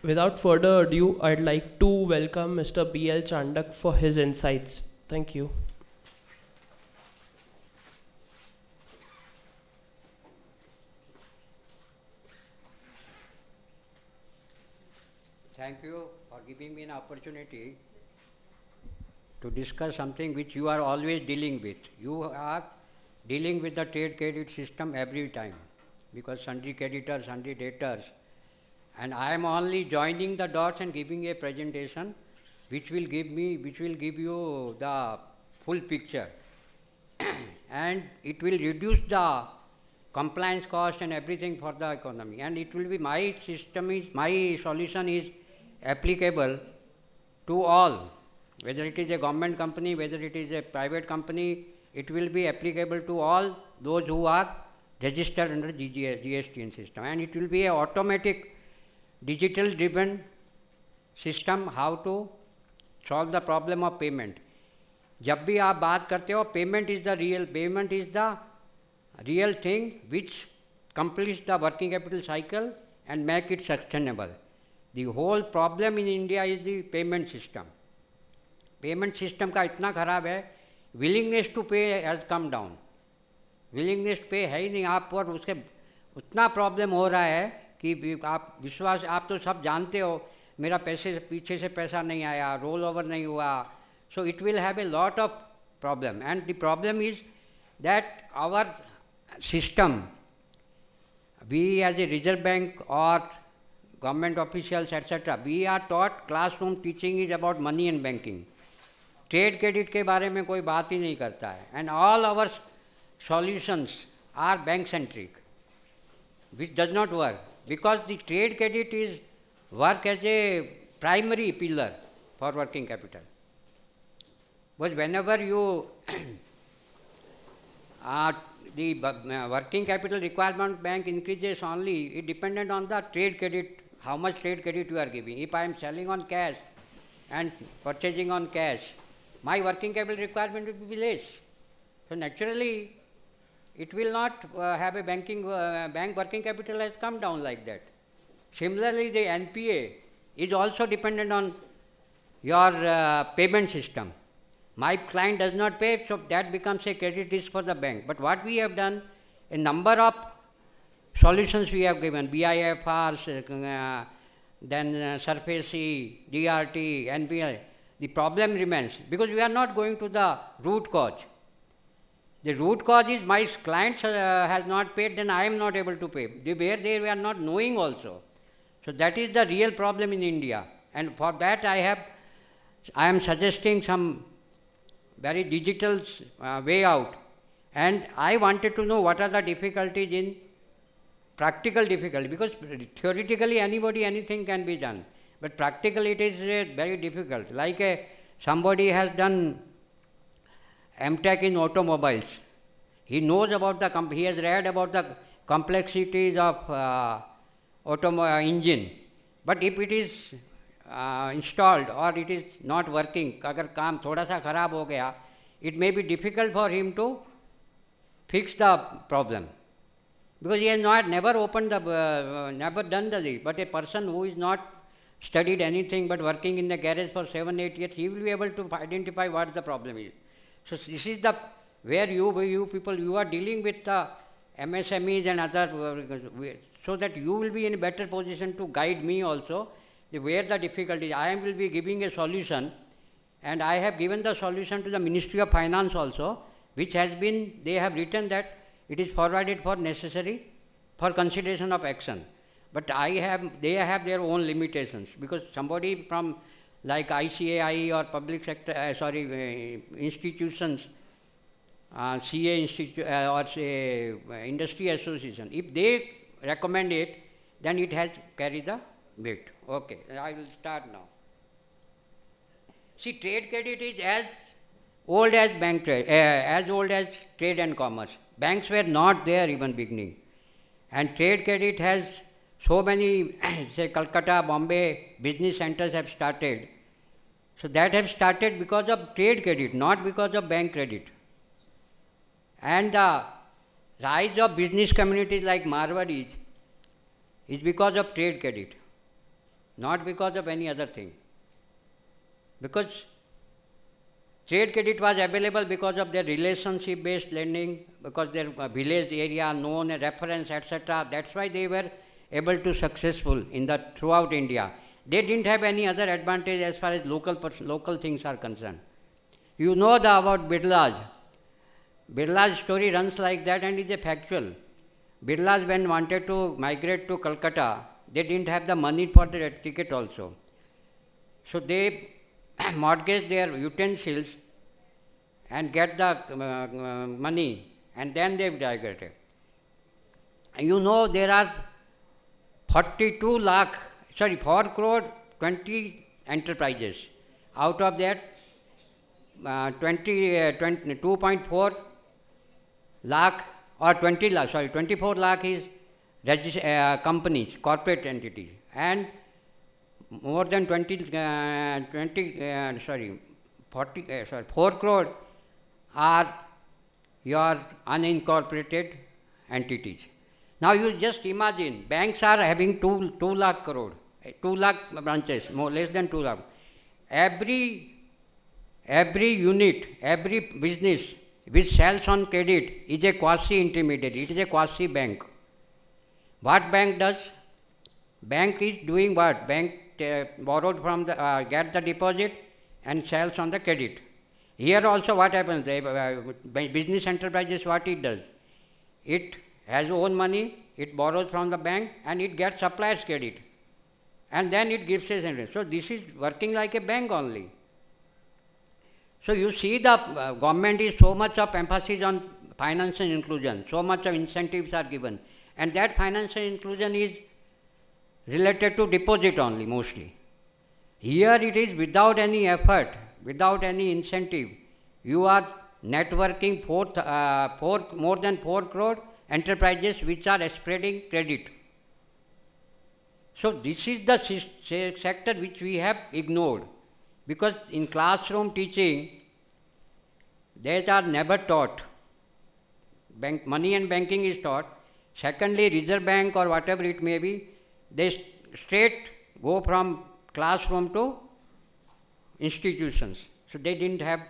Without further ado, I'd like to welcome Mr. B.L. Chandak for his insights. Thank you. Thank you for giving me an opportunity to discuss something which you are always dealing with. You are dealing with the trade credit system every time because sundry creditors, sundry debtors, and I am only joining the dots and giving a presentation which will give you the full picture and it will reduce the compliance cost and everything for the economy, and it will be my solution is applicable to all, whether it is a government company, whether it is a private company, it will be applicable to all those who are registered under GSTN system, and it will be an automatic digital driven system how to solve the problem of payment. जब भी आप बात करते हो payment is the real thing which completes the working capital cycle and make it sustainable. The whole problem in India is the payment system. Payment system का इतना खराब है, willingness to pay has come down. willingness to pay है ही नहीं, आप पर उसके उतना प्रॉब्लम हो रहा है कि आप विश्वास, आप तो सब जानते हो मेरा पैसे पीछे से पैसा नहीं आया, रोल ओवर नहीं हुआ, so it will have a lot of problem, and the problem is that our system, we as a Reserve Bank or government officials etc., we are taught classroom teaching is about money and banking. Trade credit के बारे में कोई बात ही नहीं करता है, and all our solutions are bank centric, which does not work because the trade credit is work as a primary pillar for working capital. But whenever you the working capital requirement bank increases only, it dependent on the trade credit, how much trade credit you are giving. If I am selling on cash and purchasing on cash, my working capital requirement will be less. So naturally, it will not have a bank working capital has come down like that. Similarly, the NPA is also dependent on your payment system. My client does not pay, so that becomes a credit risk for the bank. But what we have done, a number of solutions we have given, BIFRs, then SURFACE, DRT, NPA. The problem remains because we are not going to the root cause. The root cause is my client has not paid, then I am not able to pay. Where they were not knowing also. So that is the real problem in India. And for that I am suggesting some very digital way out. And I wanted to know what are the difficulties in practical difficulty, because theoretically anybody, anything can be done. But practically it is very difficult. Like somebody has done MTech in automobiles. He knows about he has read about the complexities of engine. But if it is installed or it is not working, अगर काम थोड़ा सा खराब हो गया, it may be difficult for him to fix the problem because he has never opened never done the. But a person who is not studied anything but working in the garage for 7-8 years, he will be able to identify what the problem is. So this is the where you people, you are dealing with the MSMEs and other, so that you will be in a better position to guide me also where the difficulty is. I will be giving a solution, and I have given the solution to the Ministry of Finance also, which has been, they have written that it is forwarded for necessary for consideration of action. But they have their own limitations because somebody from like ICAI or public sector, institutions, CA institute or say industry association, if they recommend it, then it has carried the weight. Okay, I will start now. See, trade credit is as old as bank trade, as old as trade and commerce. Banks were not there even beginning, and trade credit has so many, say Calcutta, Bombay business centers have started. So that have started because of trade credit, not because of bank credit. And the rise of business communities like Marwadis is because of trade credit. not because of any other thing. Because trade credit was available because of their relationship-based lending, because their village area, known reference, etc. That's why they were able to successful in the throughout India. They didn't have any other advantage as far as local things are concerned. You know about Birlas. Birla's story runs like that and is a factual. Birlas, when wanted to migrate to Calcutta, they didn't have the money for the ticket also. So they mortgaged their utensils and get the money, and then they migrated. You know there are 4 crore 20 enterprises. Out of that, 2.4 lakh or 20 lakh, 24 lakh is companies, corporate entities, and more than 4 crore are your unincorporated entities. Now you just imagine, banks are having 2 lakh crore, 2 lakh branches, less than 2 lakh. Every unit, every business which sells on credit is a quasi-intermediary, it is a quasi-bank. What bank does? Bank is doing what? Bank borrowed from the, get the deposit and sells on the credit. Here also what happens? Business enterprises, what it does? It has own money, it borrows from the bank and it gets supplier's credit. And then it gives us interest. So this is working like a bank only. So you see the government is so much of emphasis on financial inclusion, so much of incentives are given. And that financial inclusion is related to deposit only mostly. Here it is without any effort, without any incentive. You are networking more than 4 crore enterprises which are spreading credit. So this is the sector which we have ignored, because in classroom teaching they are never taught. Money and banking is taught. Secondly, Reserve Bank or whatever it may be, they straight go from classroom to institutions. So they didn't have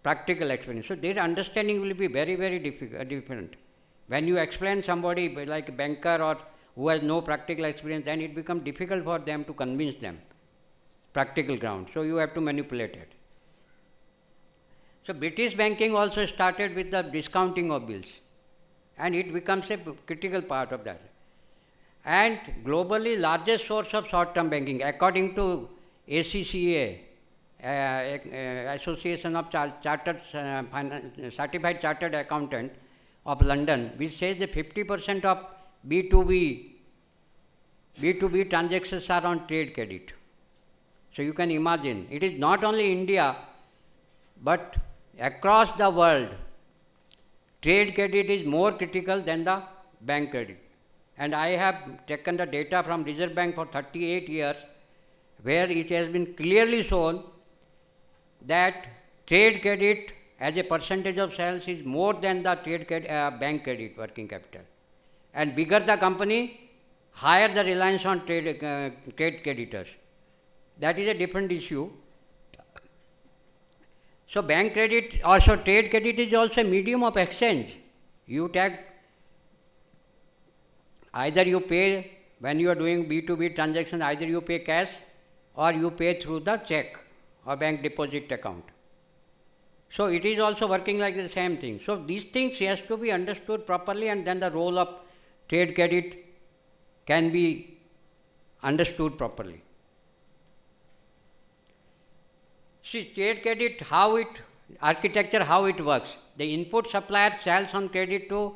practical experience. So their understanding will be very, very different. When you explain somebody like a banker or who has no practical experience, then it becomes difficult for them to convince them. Practical ground. So you have to manipulate it. So British banking also started with the discounting of bills, and it becomes a critical part of that. And globally largest source of short-term banking, according to ACCA, Association of Certified Chartered Accountant of London, which says that 50% of B2B transactions are on trade credit. So you can imagine, it is not only India, but across the world, trade credit is more critical than the bank credit. And I have taken the data from Reserve Bank for 38 years, where it has been clearly shown that trade credit as a percentage of sales is more than the bank credit working capital. And bigger the company, higher the reliance on trade creditors. That is a different issue. So bank credit, also trade credit is also a medium of exchange. You take, either you pay when you are doing B2B transactions, either you pay cash or you pay through the check or bank deposit account. So it is also working like the same thing. So these things has to be understood properly, and then the role of trade credit can be understood properly. See, trade credit, architecture, how it works. The input supplier sells on credit to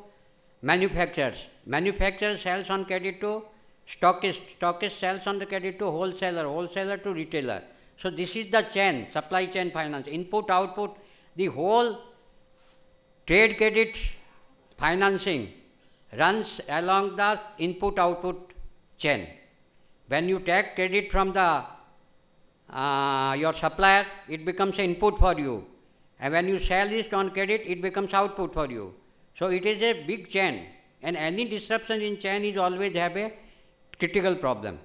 manufacturers. Manufacturer sells on credit to stockist. Stockist sells on the credit to wholesaler. Wholesaler to retailer. So this is the chain, supply chain finance. Input, output, the whole trade credit financing runs along the input-output chain. When you take credit from the your supplier, it becomes an input for you. And when you sell it on credit, it becomes output for you. So it is a big chain, and any disruption in chain is always have a critical problem.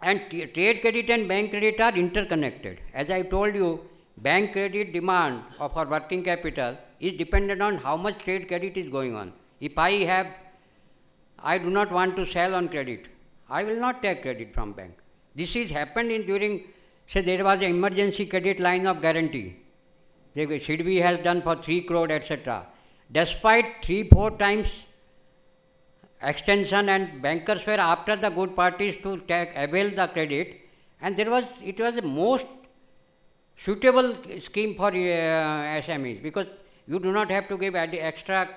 And trade credit and bank credit are interconnected. As I told you, bank credit demand of our working capital is dependent on how much trade credit is going on. If I do not want to sell on credit, I will not take credit from bank. This is happened during, say there was an emergency credit line of guarantee. SIDBI has done for 3 crore, etc. Despite 3-4 times extension, and bankers were after the good parties to avail the credit, and it was the most suitable scheme for SMEs, because you do not have to give extra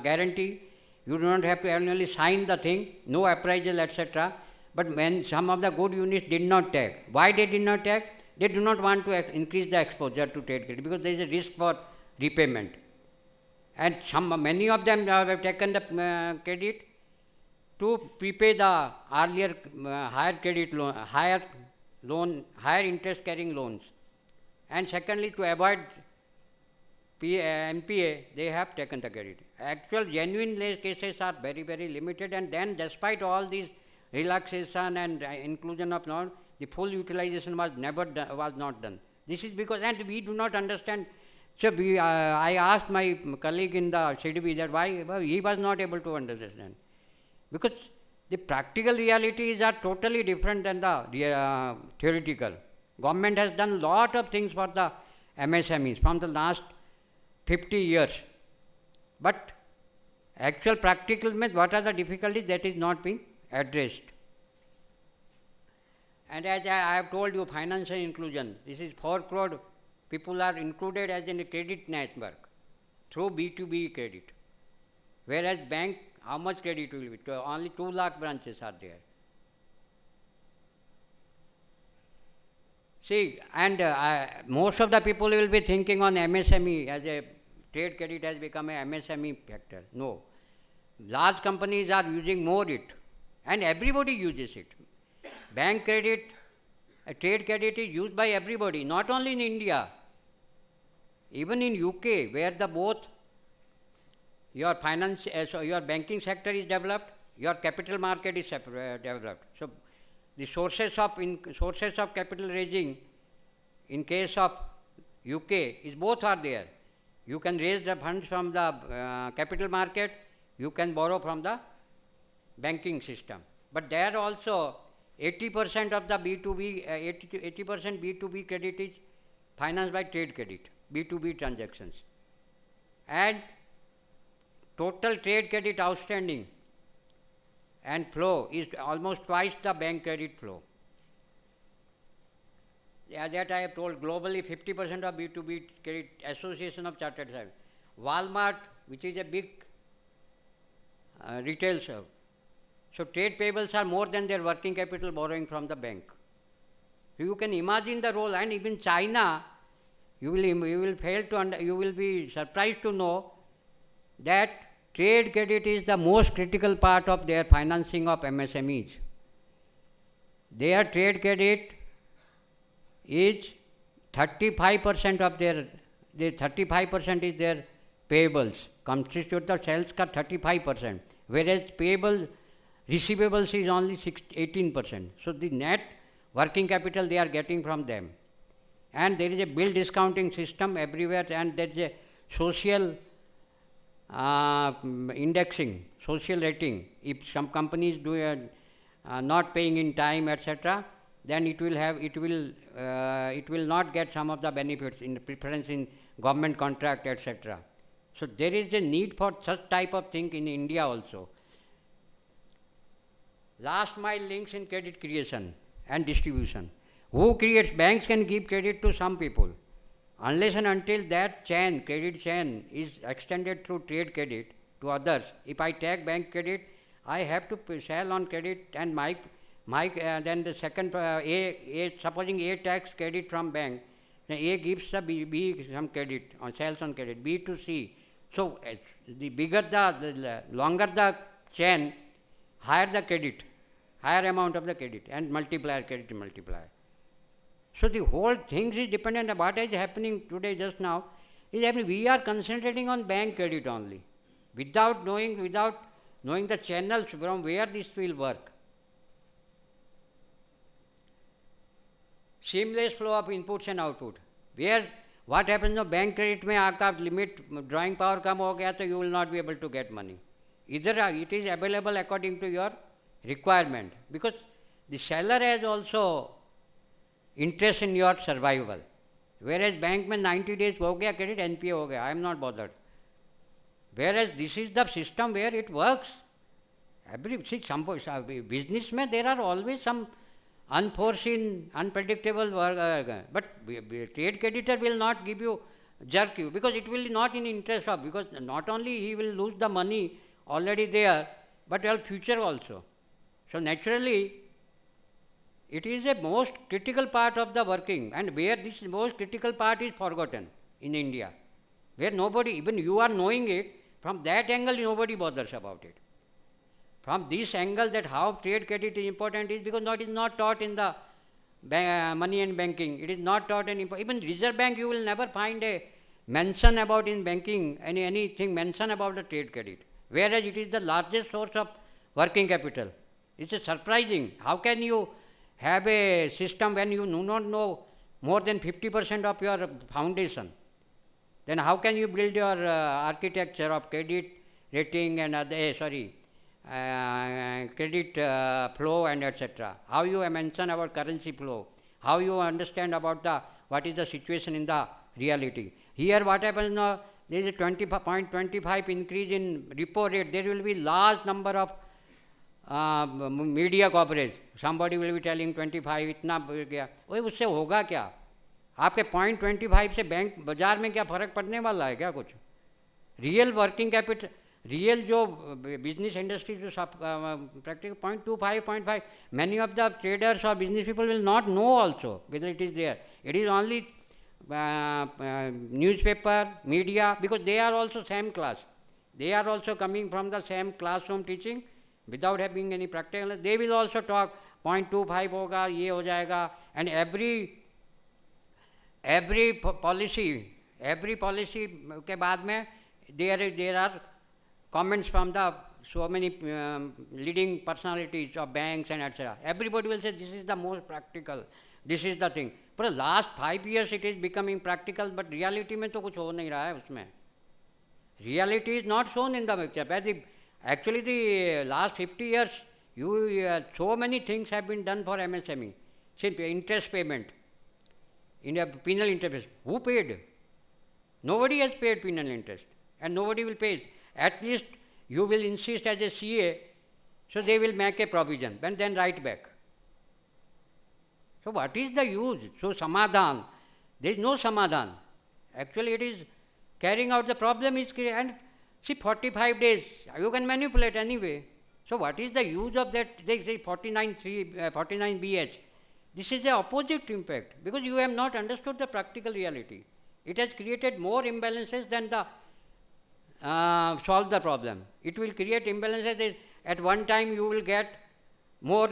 guarantee, you do not have to annually sign the thing, no appraisal, etc. But when some of the good units did not take, why they did not take? They do not want to increase the exposure to trade credit, because there is a risk for repayment. And many of them have taken the credit to prepay the earlier higher credit loan, higher interest carrying loans. And secondly, to avoid NPA, they have taken the credit. Actual genuine cases are very, very limited, and then despite all these relaxation and inclusion of loan, the full utilization was not done. This is because, and we do not understand. So I asked my colleague in the SIDBI that why he was not able to understand. Because the practical realities are totally different than the theoretical. Government has done lot of things for the MSMEs from the last 50 years. But actual practical means what are the difficulties, that is not being addressed. And as I have told you, financial inclusion, this is 4 crore people are included as in a credit network through B2B credit. Whereas bank, how much credit will be? Only 2 lakh branches are there. See, and most of the people will be thinking on MSME as a trade credit has become a MSME factor. No. Large companies are using more it, and everybody uses it. Bank credit, trade credit is used by everybody, not only in India. Even in UK, where both your finance, your banking sector is developed, your capital market is developed. So the sources of capital raising in case of UK is both are there. You can raise the funds from the capital market, you can borrow from the banking system. But there also 80% of the B2B, 80% B2B credit is financed by trade credit, B2B transactions. And total trade credit outstanding and flow is almost twice the bank credit flow. As that I have told, globally 50% of B2B credit, Association of Chartered Accountants. Walmart, which is a big retail serve. So trade payables are more than their working capital borrowing from the bank. So you can imagine the role, and even China, you will be surprised to know that trade credit is the most critical part of their financing of MSMEs. Their trade credit is 35% of their 35% is their payables, constitute the sales ka 35%, whereas receivables is only 18%. So the net working capital they are getting from them. And there is a bill discounting system everywhere, and there is a social indexing, social rating. If some companies do not paying in time, etc., then it will not get some of the benefits in preference in government contract, etc. So there is a need for such type of thing in India also. Last mile links in credit creation and distribution. Who creates? Banks can give credit to some people. Unless and until that credit chain is extended through trade credit to others. If I take bank credit, I have to sell on credit, and then the second, supposing A takes credit from bank, then A gives the B some credit, on sales on credit, B to C. So the bigger the longer the chain, higher the credit, higher amount of the credit, and credit multiplier. So the whole thing is dependent on what is happening today just now. We are concentrating on bank credit only, without knowing the channels from where this will work. seamless flow of inputs and output. Where what happens no bank credit में आपका limit drawing power कम हो गया तो you will not be able to get money. Either it is available according to your requirement, because the seller has also interest in your survival. Whereas bank में 90 days हो गया credit, NPA हो गया, I am not bothered. Whereas this is the system where it works. Some business में there are always some unforeseen, unpredictable work, but trade creditor will not give you, jerk you, because it will not in interest of, because not only he will lose the money already there, but your future also. So naturally, it is a most critical part of the working, and where this most critical part is forgotten in India, where nobody, even you are knowing it, from that angle nobody bothers about it. From this angle, that how trade credit is important is because it is not taught in the money and banking. It is not taught in, even Reserve Bank you will never find a mention about in banking, anything mention about the trade credit. Whereas it is the largest source of working capital. It's surprising. How can you have a system when you do not know more than 50% of your foundation? Then how can you build your architecture of credit rating and credit flow and etc. How you mention about currency flow, how you understand about what is the situation in the reality. Here what happens now, there is a 20.25 increase in repo rate, there will be large number of media coverage. Somebody will be telling 25 इतना बढ़ गया, ओए उससे होगा क्या? आपके 0.25 से bank बाजार में क्या फर्क पड़ने वाला है क्या कुछ? रियल वर्किंग कैपिटल, रियल जो बिजनेस इंडस्ट्री जो सब practical 0.25, many of the traders or business people will not know also whether it is there. It is only newspaper, media, because they are also same class. They are also coming from the same classroom teaching without having any practical. They will also talk 0.25 होगा, ये हो जाएगा, and every policy के बाद में there are comments from the so many leading personalities of banks and etc. Everybody will say this is the most practical, this is the thing. For the last 5 years it is becoming practical, but reality में तो कुछ हो नहीं रहा है उसमें. Reality is not shown in the picture. Actually the last 50 years, so many things have been done for MSME. See, interest payment, in a penal interest. Who paid? Nobody has paid penal interest, and nobody will pay. At least you will insist as a CA, so they will make a provision and then write back. So what is the use? So samadhan, there is no samadhan. Actually it is carrying out the problem is, and see 45 days, you can manipulate anyway. So what is the use of that? They say 49BH. This is the opposite impact, because you have not understood the practical reality. It has created more imbalances than the solve the problem. It will create imbalances. At one time you will get more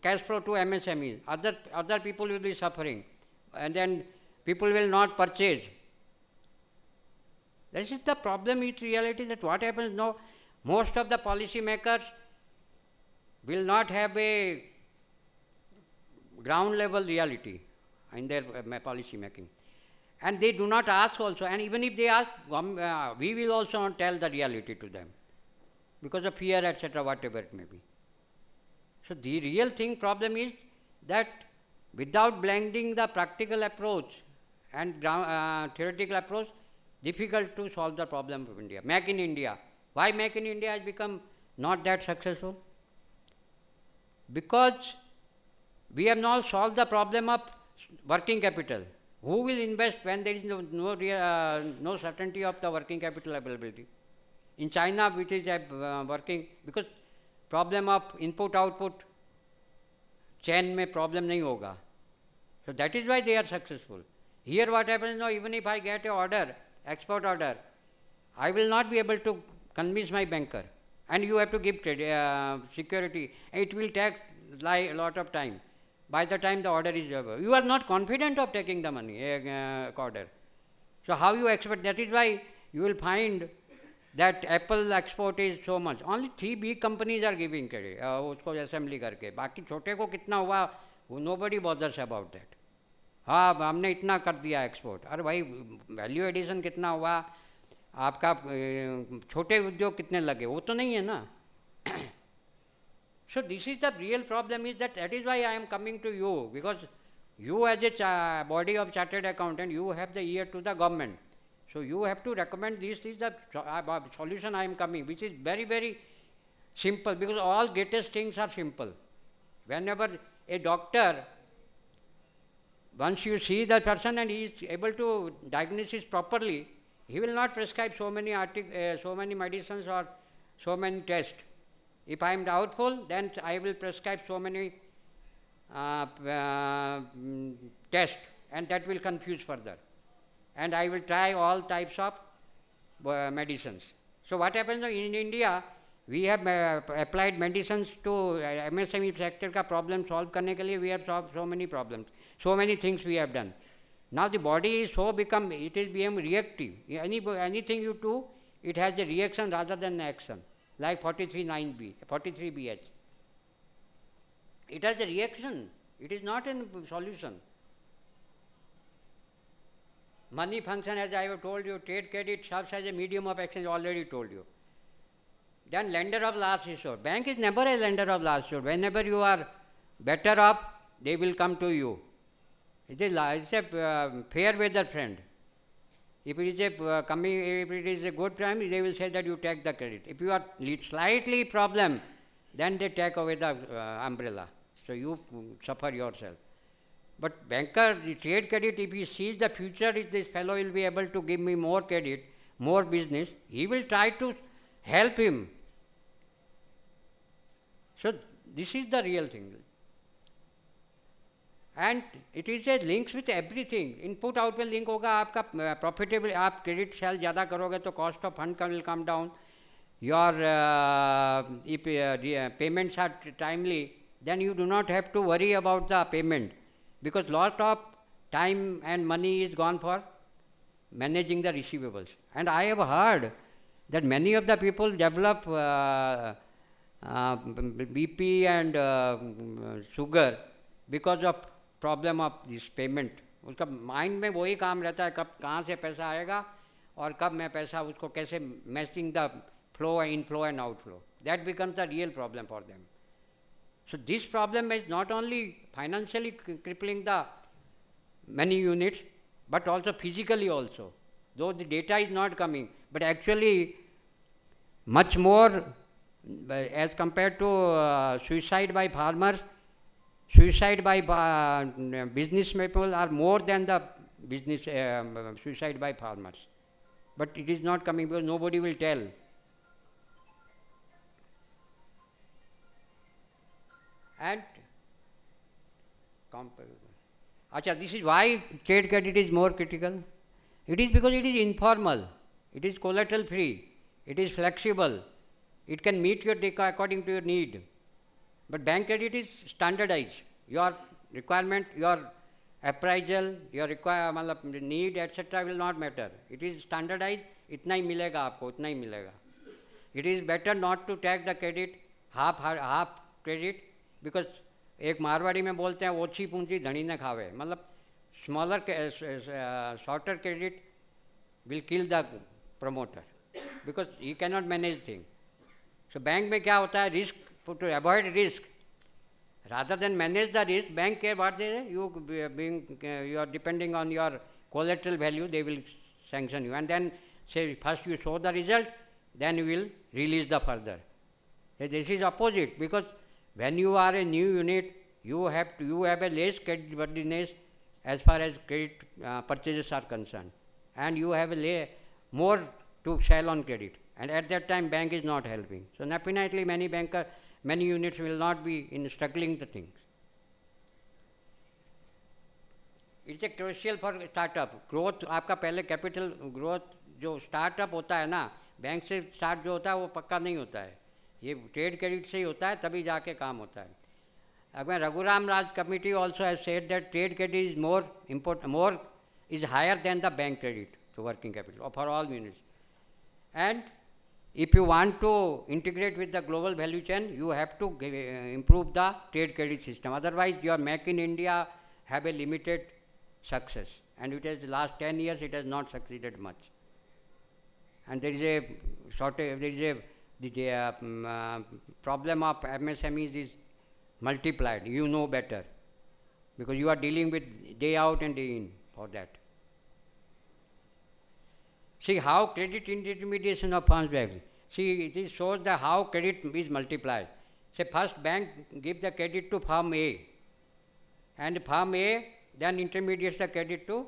cash flow to MSMEs. Other people will be suffering, and then people will not purchase. This is the problem with reality, that what happens now, most of the policy makers will not have a ground level reality in their policy making. And they do not ask also, and even if they ask, we will also not tell the reality to them, because of fear, etc., whatever it may be. So the real thing problem is that without blending the practical approach and theoretical approach, difficult to solve the problem of India. Make in India. Why Make in India has become not that successful? Because we have not solved the problem of working capital. Who will invest when there is no certainty of the working capital availability? In China, which is working, because problem of input-output chain में problem नहीं होगा. So that is why they are successful. Here what happens now, even if I get a order, export order, I will not be able to convince my banker, and you have to give security. It will take a lot of time. By the time the order is over, you are not confident of taking the money, order. So how you expect? That is why you will find that Apple export is so much. Only 3 big companies are giving credit, उसको assembly करके. बाकी छोटे को कितना हुआ, nobody bothers about that. हाँ हमने इतना कर दिया एक्सपोर्ट, अरे भाई वैल्यू एडिशन कितना हुआ आपका, छोटे उद्योग कितने लगे, वो तो नहीं है ना. So this is the real problem, is that is why I am coming to you, because you as a body of chartered accountant, you have the ear to the government. So you have to recommend this is the solution I am coming, which is very, very simple, because all greatest things are simple. Whenever a doctor, once you see the person and he is able to diagnose it properly, he will not prescribe so many medicines or so many tests. If I am doubtful, then I will prescribe so many tests, and that will confuse further. And I will try all types of medicines. So what happens in India, we have applied medicines to MSME sector का problem solve करने के लिए, we have solved so many problems, so many things we have done. Now the body is so become, it is become reactive. Anything you do, it has a reaction rather than action. Like 43.9b, 43bh. It has a reaction. It is not a solution. Money function, as I have told you, trade credit serves as a medium of exchange, already told you. Then lender of last resort. Bank is never a lender of last resort. Whenever you are better off, they will come to you. It is a fair weather friend. If it is a good time, they will say that you take the credit. If you are slightly problem, then they take away the umbrella. So you suffer yourself. But banker, the trade credit, if he sees the future, if this fellow will be able to give me more credit, more business, he will try to help him. So this is the real thing. And it is a links with everything. Input output link होगा आपका profitable, आप credit sell ज़्यादा करोगे तो cost of fund will come down. Your if payments are timely, then you do not have to worry about the payment, because lot of time and money is gone for managing the receivables. And I have heard that many of the people develop BP and sugar because of problem of this payment. उसका mind में वही काम रहता है, कब कहाँ से पैसा आएगा और कब मैं पैसा उसको कैसे matching the flow inflow and outflow. That becomes the real problem for them. So this problem is not only financially crippling the many units, but also physically also. Though the data is not coming, but actually much more as compared to suicide by farmers. Suicide by business people are more than the business suicide by farmers. But it is not coming because nobody will tell. And this is why trade credit is more critical. It is because it is informal, it is collateral free, it is flexible, it can meet your according to your need. But bank credit is standardized. Your requirement, your appraisal, your need, etc. will not matter. It is standardized. इतना ही मिलेगा आपको, उतना ही मिलेगा. It is better not to take the credit, half credit, because एक मारवाड़ी में बोलते हैं ओछी पूंजी धनी न खावे. मतलब smaller, shorter credit will kill the promoter because he cannot manage things. So bank में क्या होता है, risk, to avoid risk, rather than manage the risk, bank care what they you are depending on your collateral value, they will sanction you, and then say first you show the result, then you will release the further. This is opposite, because when you are a new unit, you have a less credit worthiness as far as credit purchases are concerned, and you have more to sell on credit, and at that time bank is not helping. So definitely many units will not be in struggling the things. It's a crucial for startup growth. आपका पहले capital growth जो startup होता है ना, bank से start जो होता है वो पक्का नहीं होता है, ये trade credit से ही होता है, तभी जाके काम होता है. अगर Raghuram Raj committee also has said that trade credit is more is higher than the bank credit to working capital for all units. And if you want to integrate with the global value chain, you have to improve the trade credit system. Otherwise, your Make in India have a limited success. And it has, the last 10 years, it has not succeeded much. And there is a shortage, there is the problem of MSMEs is multiplied. You know better, because you are dealing with day out and day in for that. See how credit intermediation of firms works. See, it shows the how credit is multiplied. Say first bank give the credit to firm A, and firm A then intermediates the credit to,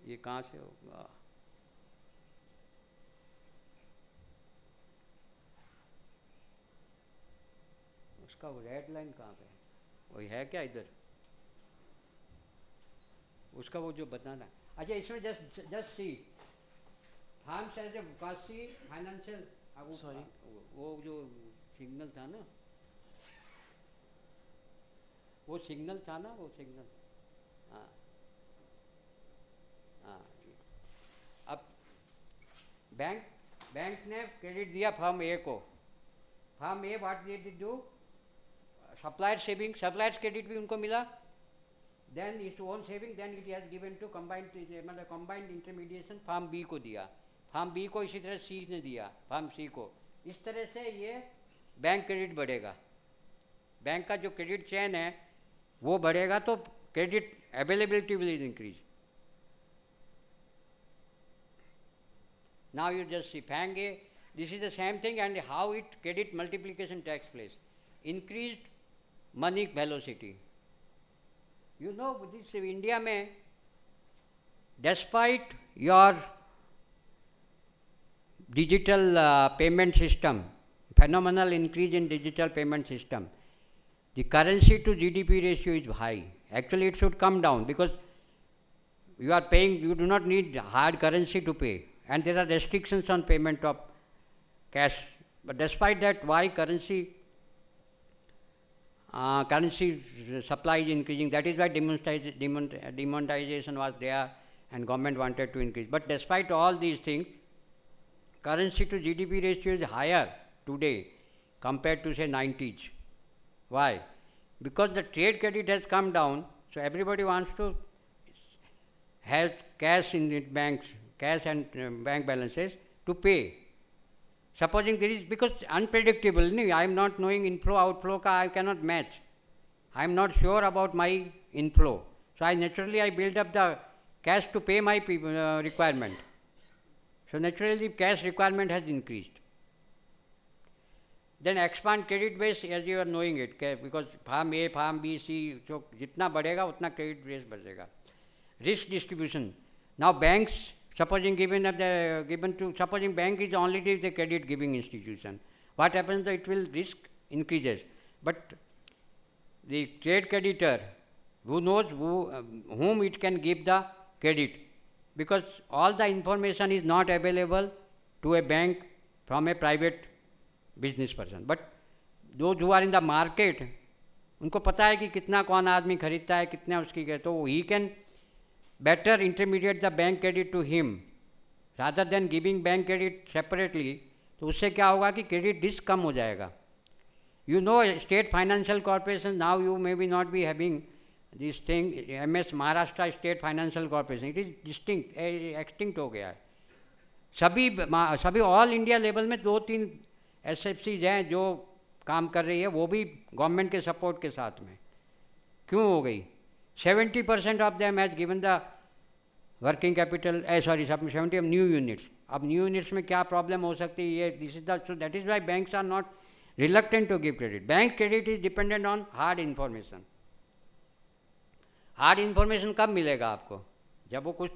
ये कहाँ से होगा, उसका वो red line कहाँ पे है, वही है क्या इधर, उसका वो जो बताना. अच्छा, इसमें just C forms as a वासी फाइनेंशियल, Sorry. वो जो सिग्नल था ना, वो सिग्नल था ना, वो सिग्नल, हाँ हाँ. अब बैंक ने क्रेडिट दिया फर्म ए को. Firm A what they did do, supplier saving, suppliers credit भी उनको मिला. Then its own saving, then it has given to combined, मतलब कंबाइंड इंटरमीडिएशन फर्म बी को दिया. फर्म बी को इसी तरह सी ने दिया फर्म सी को. इस तरह से ये बैंक क्रेडिट बढ़ेगा. बैंक का जो क्रेडिट चेन है वो बढ़ेगा तो credit availability will increase. Now you just see FANG A, this is the same thing, and how it credit multiplication takes place. Increased money velocity. You know, this India में, despite your digital payment system, phenomenal increase in digital payment system, the currency to GDP ratio is high. Actually, it should come down because you are paying, you do not need hard currency to pay, and there are restrictions on payment of cash. But despite that, why currency supply is increasing? That is why demonetization was there and government wanted to increase. But despite all these things, currency to GDP ratio is higher today compared to say 90s. Why? Because the trade credit has come down, so everybody wants to have cash in the banks, cash and bank balances to pay. Supposing there is, because unpredictable, I am not knowing inflow, outflow, I cannot match. I am not sure about my inflow. So I build up the cash to pay my requirement. So naturally cash requirement has increased. Then expand credit base as you are knowing it, because farm A, farm B, C, so jitna badhega utna credit base badhega. Risk distribution. Now banks, supposing supposing bank is only the credit giving institution. What happens? It will risk increases. But the trade creditor, who knows whom it can give the credit, because all the information is not available to a bank from a private business person. But those who are in the market, उनको पता है कि कितना कौन आदमी खरीदता है, कितना उसकी है, तो he can better intermediate the bank credit to him rather than giving bank credit separately. तो उससे क्या होगा कि credit risk कम हो जाएगा. You know, state financial corporation, now you may be not be having this thing, MS Maharashtra State Financial Corporation, it is distinct, extinct हो गया है. सभी ऑल इंडिया लेवल में 2-3 SFCs हैं जो काम कर रही है, वो भी गवर्नमेंट के सपोर्ट के साथ में. क्यों हो गई? 70% of them has given the working capital, 70 of new units. अब new units में क्या problem हो सकती है? This is the, so that is why banks are not reluctant to give credit. Bank credit is dependent on hard information. Hard information कब मिलेगा आपको? जब वो कुछ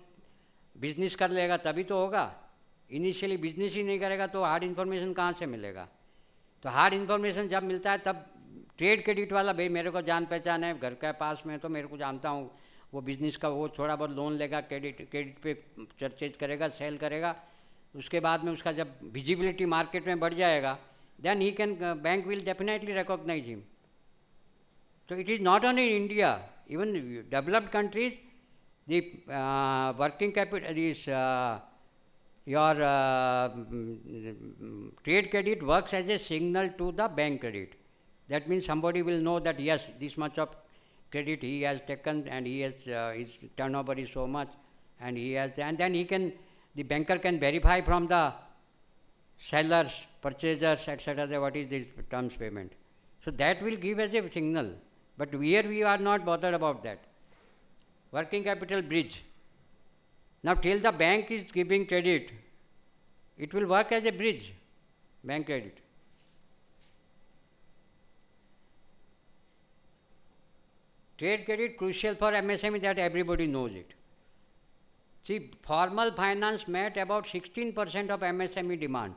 बिजनेस कर लेगा तभी तो होगा. इनिशियली बिजनेस ही नहीं करेगा तो हार्ड इन्फॉर्मेशन कहाँ से मिलेगा? तो हार्ड इन्फॉर्मेशन जब मिलता है तब ट्रेड क्रेडिट वाला, भाई मेरे को जान पहचान है, घर के पास में, तो मेरे को जानता हूँ, वो बिज़नेस का वो थोड़ा बहुत लोन लेगा, क्रेडिट पे परचेज करेगा, सेल करेगा. उसके बाद में उसका जब विजिबिलिटी मार्केट में बढ़ जाएगा, then he can, bank will definitely recognise him. So it is not only in India, even developed countries, the working capital, your trade credit works as a signal to the bank credit. That means somebody will know that yes, this much of credit he has taken, and he has his turnover is so much, and he has, and then the banker can verify from the sellers, purchasers, etc. what is the terms payment. So that will give us a signal. But here we are not bothered about that. Working capital bridge. Now till the bank is giving credit, it will work as a bridge, bank credit. Trade credit crucial for MSME, that everybody knows it. See, formal finance met about 16% of MSME demand.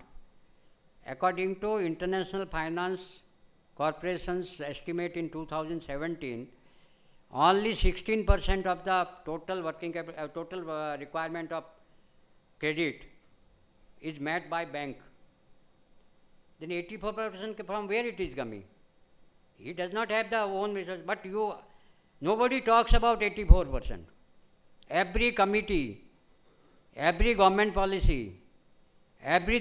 According to International Finance Corporation's estimate in 2017, only 16% of the total working capital, total requirement of credit is met by bank. Then 84% from where it is coming? He does not have the own resources, but nobody talks about 84%. Every committee, every government policy, every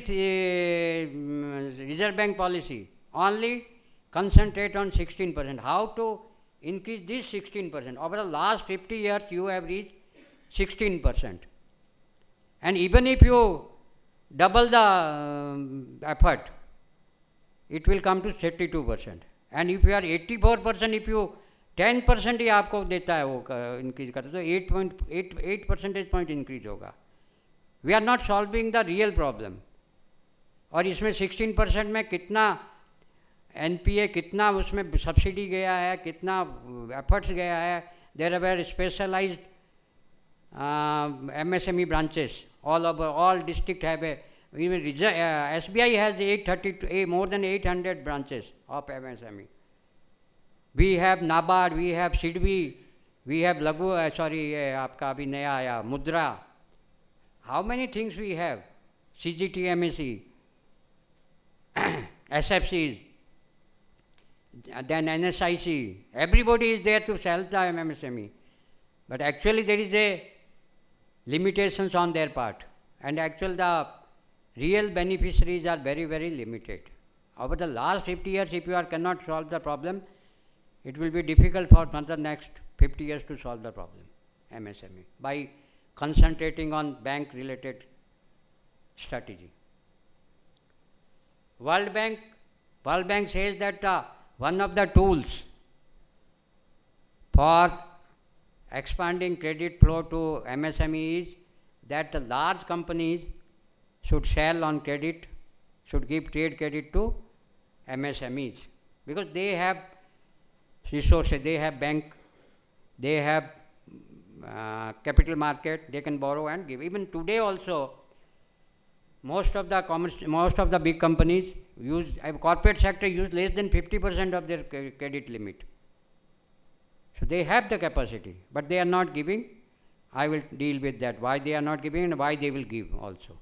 Reserve Bank policy only concentrate on 16%. How to increase this 16%? Over the last 50 years, you have reached 16%. And even if you double the effort, it will come to 32%. And if you are 84%, if you 10% ही आपको देता है वो increase करता है तो 8 percentage point increase होगा. We are not solving the real problem. और इसमें 16% में कितना NPA, कितना उसमें सब्सिडी गया है, कितना एफर्ट्स गया है. There are specialised MSME branches all over, all district have even SBI has more than 800 branches of MSME. We have NABARD, we have SIDBI, we have आपका अभी नया आया मुद्रा. How many things we have? CGT, MSE, SFCs, then NSIC. Everybody is there to sell the MSME. But actually there is a limitations on their part. And actually the real beneficiaries are very, very limited. Over the last 50 years, if you cannot solve the problem, it will be difficult for the next 50 years to solve the problem, MSME, by concentrating on bank-related strategy. World Bank says that one of the tools for expanding credit flow to MSME is that the large companies should sell on credit, should give trade credit to MSMEs, because they have resources, they have bank, they have capital market, they can borrow and give. Even today also, most of the big companies corporate sector use less than 50% of their credit limit. So they have the capacity, but they are not giving. I will deal with that, why they are not giving and why they will give also.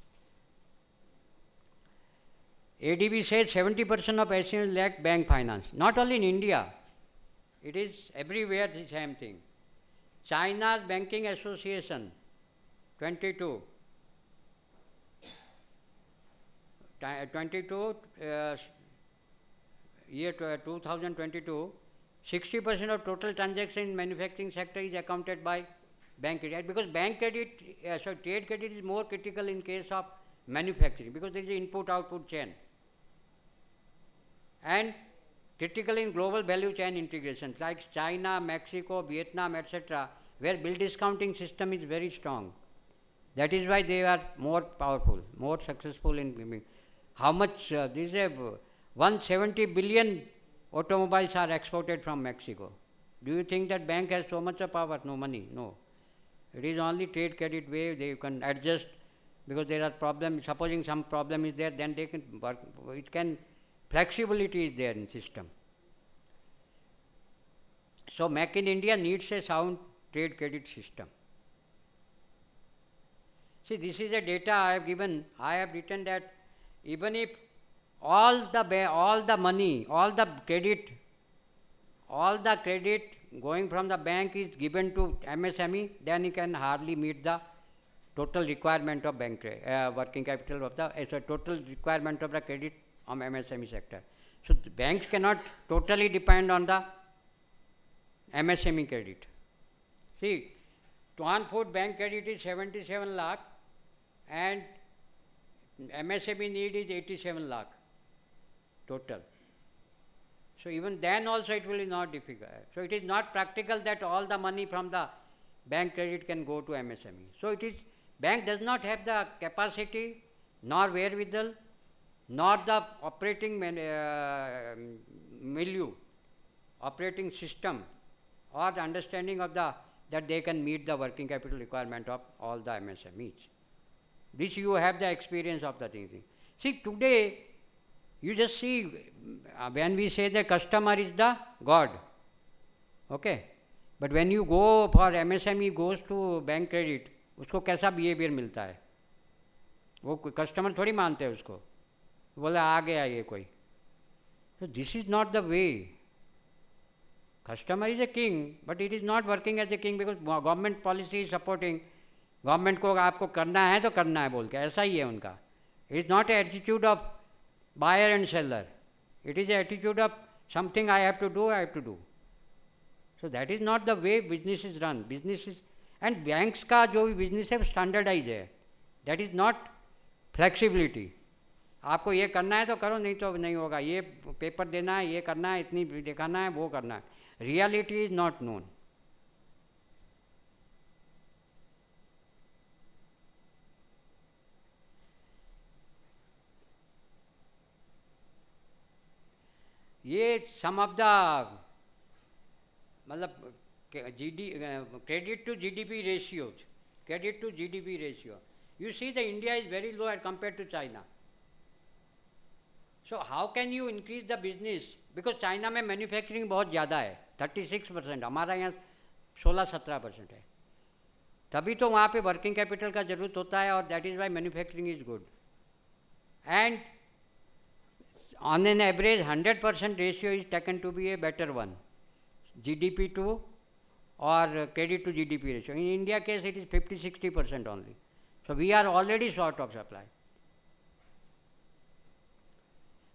ADB says 70% of SMEs lack bank finance. Not only in India, it is everywhere the same thing. China's Banking Association, 22, year 2022, 60% of total transactions in manufacturing sector is accounted by bank credit, because bank credit, trade credit is more critical in case of manufacturing, because there is an input-output chain, and critical in global value chain integrations like China, Mexico, Vietnam, etc., where bill discounting system is very strong. That is why they are more powerful, more successful in giving. How much? This is 170 billion automobiles are exported from Mexico. Do you think that bank has so much of power? No money, no. It is only trade credit way they can adjust, because there are problems. Supposing some problem is there, then they can work. It can, flexibility is there in system. So Make in India needs a sound trade credit system. See, this is a data I have given. I have written that even if all the money, all the credit going from the bank is given to MSME, then it can hardly meet the total requirement of bank working capital of the total requirement of the credit on MSME sector. So the banks cannot totally depend on the MSME credit. See, Tuan Food bank credit is 77 lakh and MSME need is 87 lakh total. So even then also it will be not difficult. So it is not practical that all the money from the bank credit can go to MSME. So it is, bank does not have the capacity, nor wherewithal, nor the operating milieu, operating system, or the understanding of the that they can meet the working capital requirement of all the MSMEs. This you have the experience of the thing. See, today you just see when we say the customer is the God, okay, but when you go for MSME goes to bank credit, उसको कैसा behaviour मिलता है? वो customer थोड़ी मानते हैं उसको, बोले आ गया ये कोई. So this is not the way. Customer is a king, but it is not working as a king because government policy is supporting. Government को आपको करना है तो करना है बोल के, ऐसा ही है उनका. It is not attitude of buyer and seller, it is attitude of something I have to do, I have to do. So that is not the way business is run. Business is, and banks का जो भी business है standardise है. That is not flexibility. आपको ये करना है तो करो, नहीं तो नहीं होगा. ये पेपर देना है, ये करना है, इतनी दिखाना है, वो करना है. Reality is not known. ये सम ऑफ द मतलब credit to GDP ratios, credit to GDP ratio. You see the India is very low as compared to China. So how can you increase the business? Because China में manufacturing बहुत ज़्यादा है, 36%, हमारा यहाँ 16-17% है. तभी तो वहाँ पे वर्किंग कैपिटल का ज़रूरत होता है, और that is Y manufacturing is good. And on an average 100% ratio is taken to be a better one, GDP to or credit to GDP ratio. In India case it is 50-60% only. So we are already short of supply.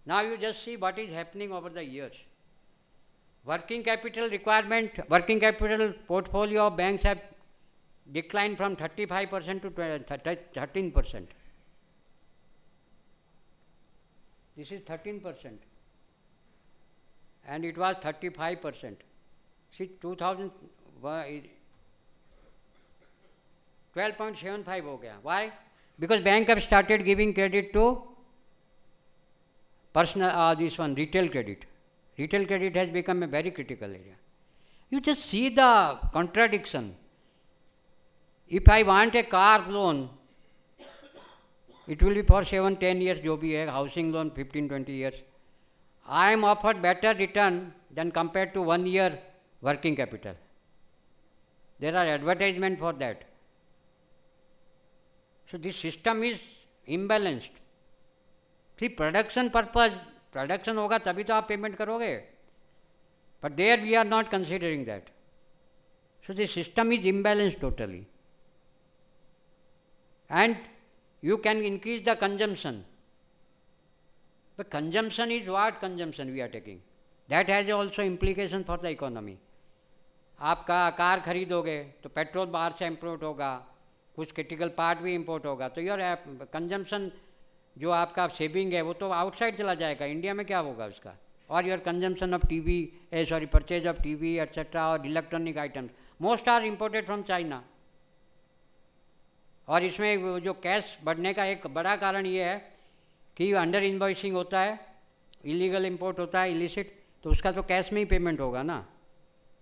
Now you just see what is happening over the years. Working capital requirement, working capital portfolio of banks have declined from 35% to 13%. This is 13%, and it was 35%. See, 12.75 हो गया. Why? Because bank have started giving credit to personal, this one, retail credit. Retail credit has become a very critical area. You just see the contradiction. If I want a car loan, it will be for 7-10 years, जो भी है, housing loan 15-20 years. I am offered better return than compared to 1 year working capital. There are advertisements for that. So this system is imbalanced. See, production purpose, production होगा तभी तो आप payment करोगे. But there we are not considering that. So the system is imbalanced totally. And you can increase the consumption. But consumption is what consumption we are taking? That has also implication for the economy. आपका car खरीदोगे तो petrol बाहर से import होगा, कुछ critical part भी import होगा, तो योर कंजम्पशन जो आपका सेविंग है वो तो आउटसाइड चला जाएगा. इंडिया में क्या होगा उसका? और your consumption of TV, purchase of TV etcetera और electronic items most are imported from China. और इसमें जो कैश बढ़ने का एक बड़ा कारण ये है कि अंडर इन्वॉइसिंग होता है, इलीगल इंपोर्ट होता है, इलिसिट, तो उसका तो कैश में ही पेमेंट होगा ना,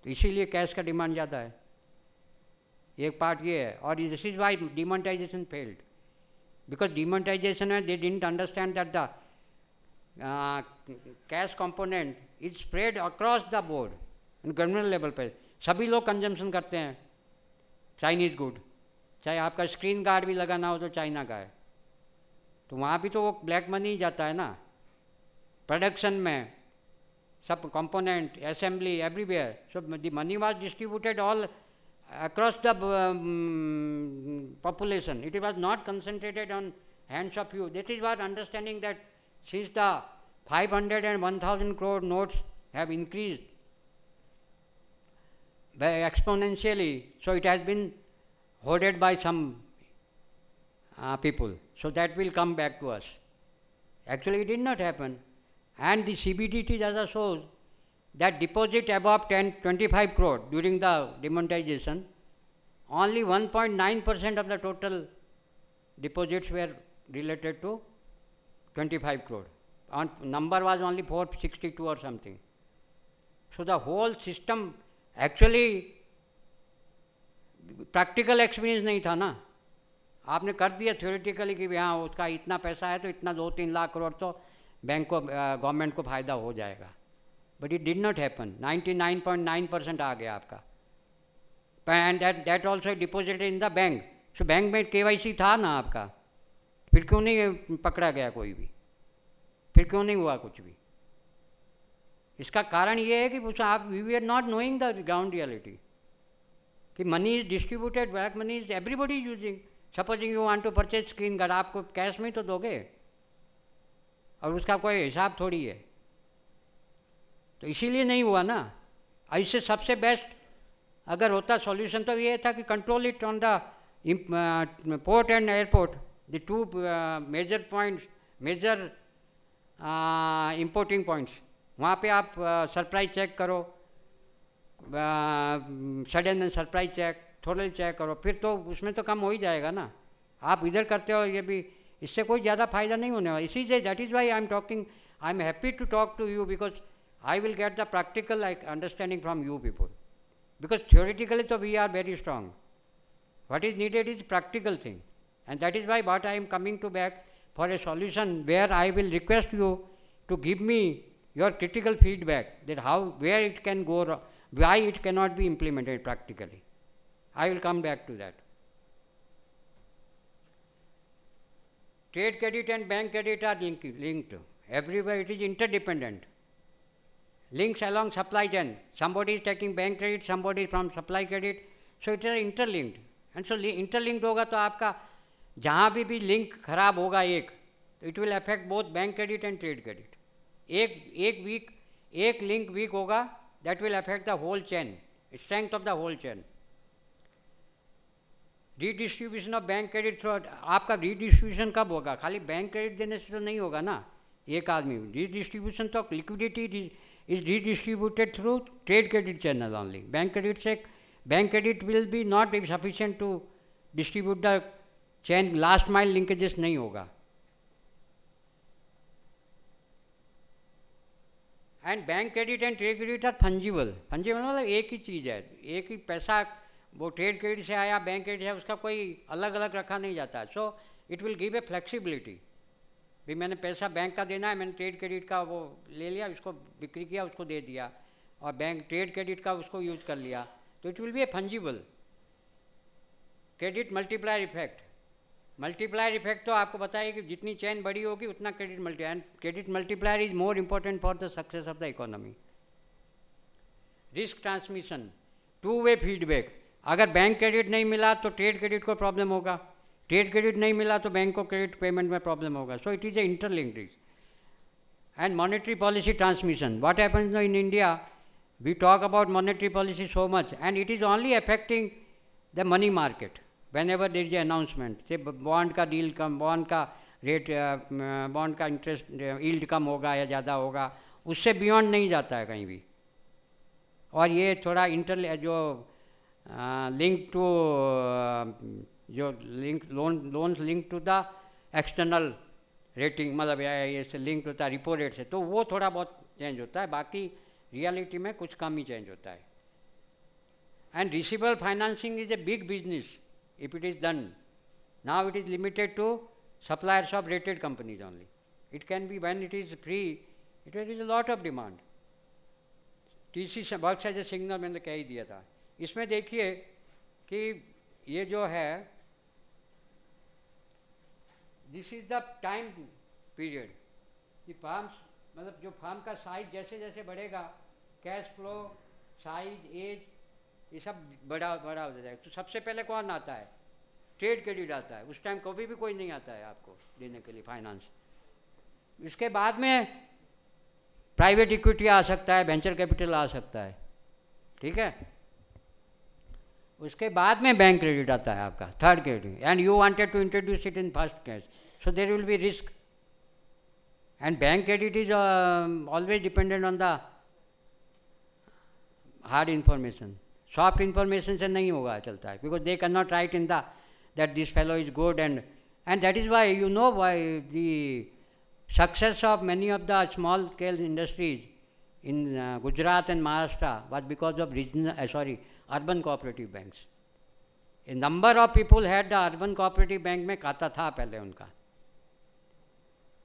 तो इसीलिए कैश का डिमांड ज़्यादा है. एक पार्ट ये है. और this is why demonetization failed, because demonetization में they didn't understand that the cash component is spread across the board. Government level पे सभी लोग कंजम्पशन करते हैं चाइनीज़ गुड, चाहे आपका स्क्रीन गार्ड भी लगाना हो तो चाइना का है, तो वहाँ भी तो वो ब्लैक मनी जाता है ना. प्रोडक्शन में सब component, assembly, everywhere, so the money was distributed all across the population. It was not concentrated on hands of few. That is what understanding that since the 500 and 1000 crore notes have increased, exponentially, so it has been hoarded by some people. So that will come back to us. Actually, it did not happen. And the CBDT data shows that deposit above 25 crore during the demonetization, only 1.9% of the total deposits were related to 25 crore. Number was only 462 or something. So the whole system actually practical experience नहीं था ना. आपने कर दिया theoretically कि हाँ उसका इतना पैसा है तो इतना 2-3 लाख करोड़ तो बैंक को गवर्नमेंट को फ़ायदा हो जाएगा. But it did not happen. 99.9% आ गया आपका. And that also deposited in the bank. So bank में KYC था ना आपका. फिर क्यों नहीं पकड़ा गया कोई भी? फिर क्यों नहीं हुआ कुछ भी? इसका कारण ये है कि आप we are not knowing the ground reality कि money is distributed, black money is everybody is using. Supposing you want to purchase screen guard, आपको कैश में तो दोगे और उसका कोई हिसाब थोड़ी है. तो इसीलिए नहीं हुआ ना. ऐसे सबसे बेस्ट अगर होता सॉल्यूशन तो ये था कि control it on the port and airport, the two major points, major importing points. वहाँ पे आप सरप्राइज चेक करो, sudden and surprise check, thorough check करो, फिर तो उसमें तो कम हो ही जाएगा ना. आप इधर करते हो ये भी, इससे कोई ज़्यादा फायदा नहीं होने वाला. इसीलिए that is why I am talking, I am happy to talk to you because I will get the practical understanding from you people. Because theoretically तो we are very strong. what is needed is practical thing, and that is why what I am coming to back for a solution where I will request you to give me your critical feedback that how, where it can go wrong, why it cannot be implemented practically. I will come back to that. Trade credit and bank credit are linked. Everywhere it is interdependent. Links along supply chain. Somebody is taking bank credit, somebody is from supply credit. So it is interlinked. And so interlinked होगा तो आपका जहाँ भी link खराब होगा एक, तो it will affect both bank credit and trade credit. एक link weak होगा, that will affect the whole chain, strength of the whole chain. Redistribution of bank credit through, आपका redistribution कब होगा? खाली बैंक क्रेडिट देने से तो नहीं होगा ना एक आदमी. Redistribution तो liquidity is redistributed through trade credit channel only. Bank credit will be not sufficient to distribute the chain, last mile linkages नहीं होगा. And bank credit and trade credit are fungible. Fungible मतलब एक ही चीज़ है, एक ही पैसा वो trade credit से आया, बैंक क्रेडिट से, उसका कोई अलग अलग रखा नहीं जाता. So it will give a flexibility. भी मैंने पैसा बैंक का देना है, मैंने ट्रेड क्रेडिट का वो ले लिया, उसको बिक्री किया, उसको दे दिया, और बैंक ट्रेड क्रेडिट का उसको यूज कर लिया, तो it will be A fungible. Credit multiplier effect. Multiplier effect तो आपको बताइए कि जितनी चेन बड़ी होगी उतना credit multiplier is more important for the success of the economy. Risk transmission, two way feedback. अगर बैंक क्रेडिट नहीं मिला तो ट्रेड क्रेडिट को प्रॉब्लम होगा, ट्रेड क्रेडिट नहीं मिला तो बैंक को क्रेडिट पेमेंट में प्रॉब्लम होगा. So it is a interlinked risk. And monetary policy transmission. What happens in India, we talk about monetary policy so much and it is only affecting the money market. whenever there is a announcement, say bond का deal कम, bond का rate, bond का interest yield कम होगा या ज़्यादा होगा, उससे बियॉन्ड नहीं जाता है कहीं भी. और ये थोड़ा जो लिंक टू जो loans link to the external rating, मतलब ये से लिंक होता है रिपो रेट से, तो वो थोड़ा बहुत चेंज होता है, बाकी रियलिटी में कुछ कम ही चेंज होता है. And receivable financing is a big business if it is done. Now it is limited to suppliers of rated companies only. It can be when it is free, there is a lot of demand. TC से बहुत सारे signal मैंने कह ही दिया था. इसमें देखिए कि ये जो है, this is the time period कि फार्म्स, मतलब जो फार्म का साइज जैसे जैसे बढ़ेगा, कैश फ्लो, साइज, एज, ये सब बड़ा हो जाएगा. तो सबसे पहले कौन आता है? ट्रेड क्रेडिट आता है. उस टाइम कभी भी कोई नहीं आता है आपको देने के लिए फाइनेंस. इसके बाद में प्राइवेट इक्विटी आ सकता है, वेंचर कैपिटल आ सकता है. ठीक है, उसके बाद में बैंक क्रेडिट आता है आपका, third credit, and you wanted to introduce it in first case, so there will be risk, and bank credit is always dependent on the hard information. Soft information से नहीं होगा, चलता है, because they can not write in the that this fellow is good, and that is why you know why the success of many of the small scale industries in Gujarat and Maharashtra was because of urban cooperative banks. A number of people had the urban cooperative bank में खाता था पहले उनका,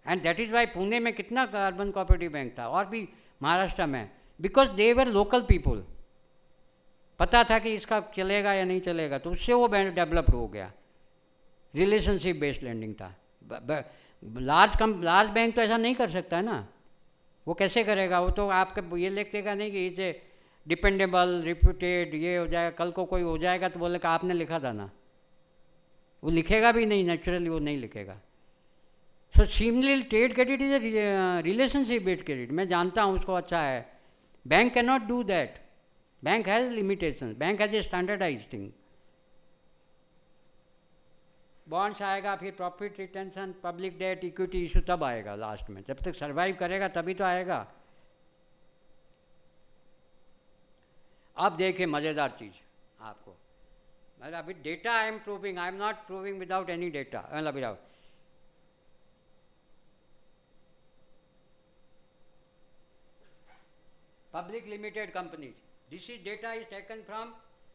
and that is why Pune में कितना urban cooperative bank था, और भी महाराष्ट्र में, because they were local people. पता था कि इसका चलेगा या नहीं चलेगा, तो उससे वो बैंक डेवलप हो गया, रिलेशनशिप बेस्ड लेंडिंग था. लार्ज बैंक तो ऐसा नहीं कर सकता है ना, वो कैसे करेगा? वो तो आपके ये लिख देगा नहीं कि इसे डिपेंडेबल, रिप्यूटेड, ये हो जाएगा, कल को कोई हो जाएगा तो बोले कि आपने लिखा था ना, वो लिखेगा भी नहीं, नेचुरली वो नहीं लिखेगा. So similarly trade credit is a relationship based credit. मैं जानता हूँ उसको अच्छा है. Bank can not do that. Bank has limitation. Bank has a standardise thing. Bonds आएगा, फिर profit retention, public debt, equity issue तब आएगा लास्ट में. जब तक सर्वाइव करेगा तभी तो आएगा. अब देखिए मज़ेदार चीज़ आपको, मतलब अभी data I am proving, I am not proving without any data, मतलब without. Public limited companies. This is data is taken from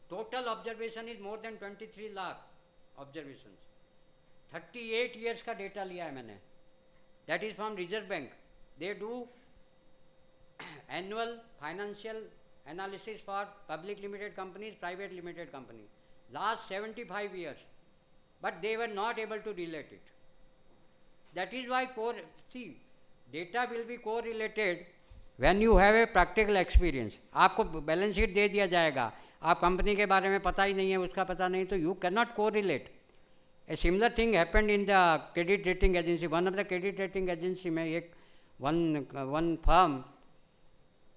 total observation is more than 23 lakh observations. 38 years का डेटा लिया है मैंने. That is from Reserve Bank. They do annual financial analysis for public limited companies, private limited companies. Last 75 years. But they were not able to relate it. That is why data will be correlated when you have a practical experience. आपको balance sheet दे दिया जाएगा, आप company के बारे में पता ही नहीं है, उसका पता नहीं, तो you cannot correlate. A similar thing happened in the credit rating agency. One of the credit rating agency में एक one firm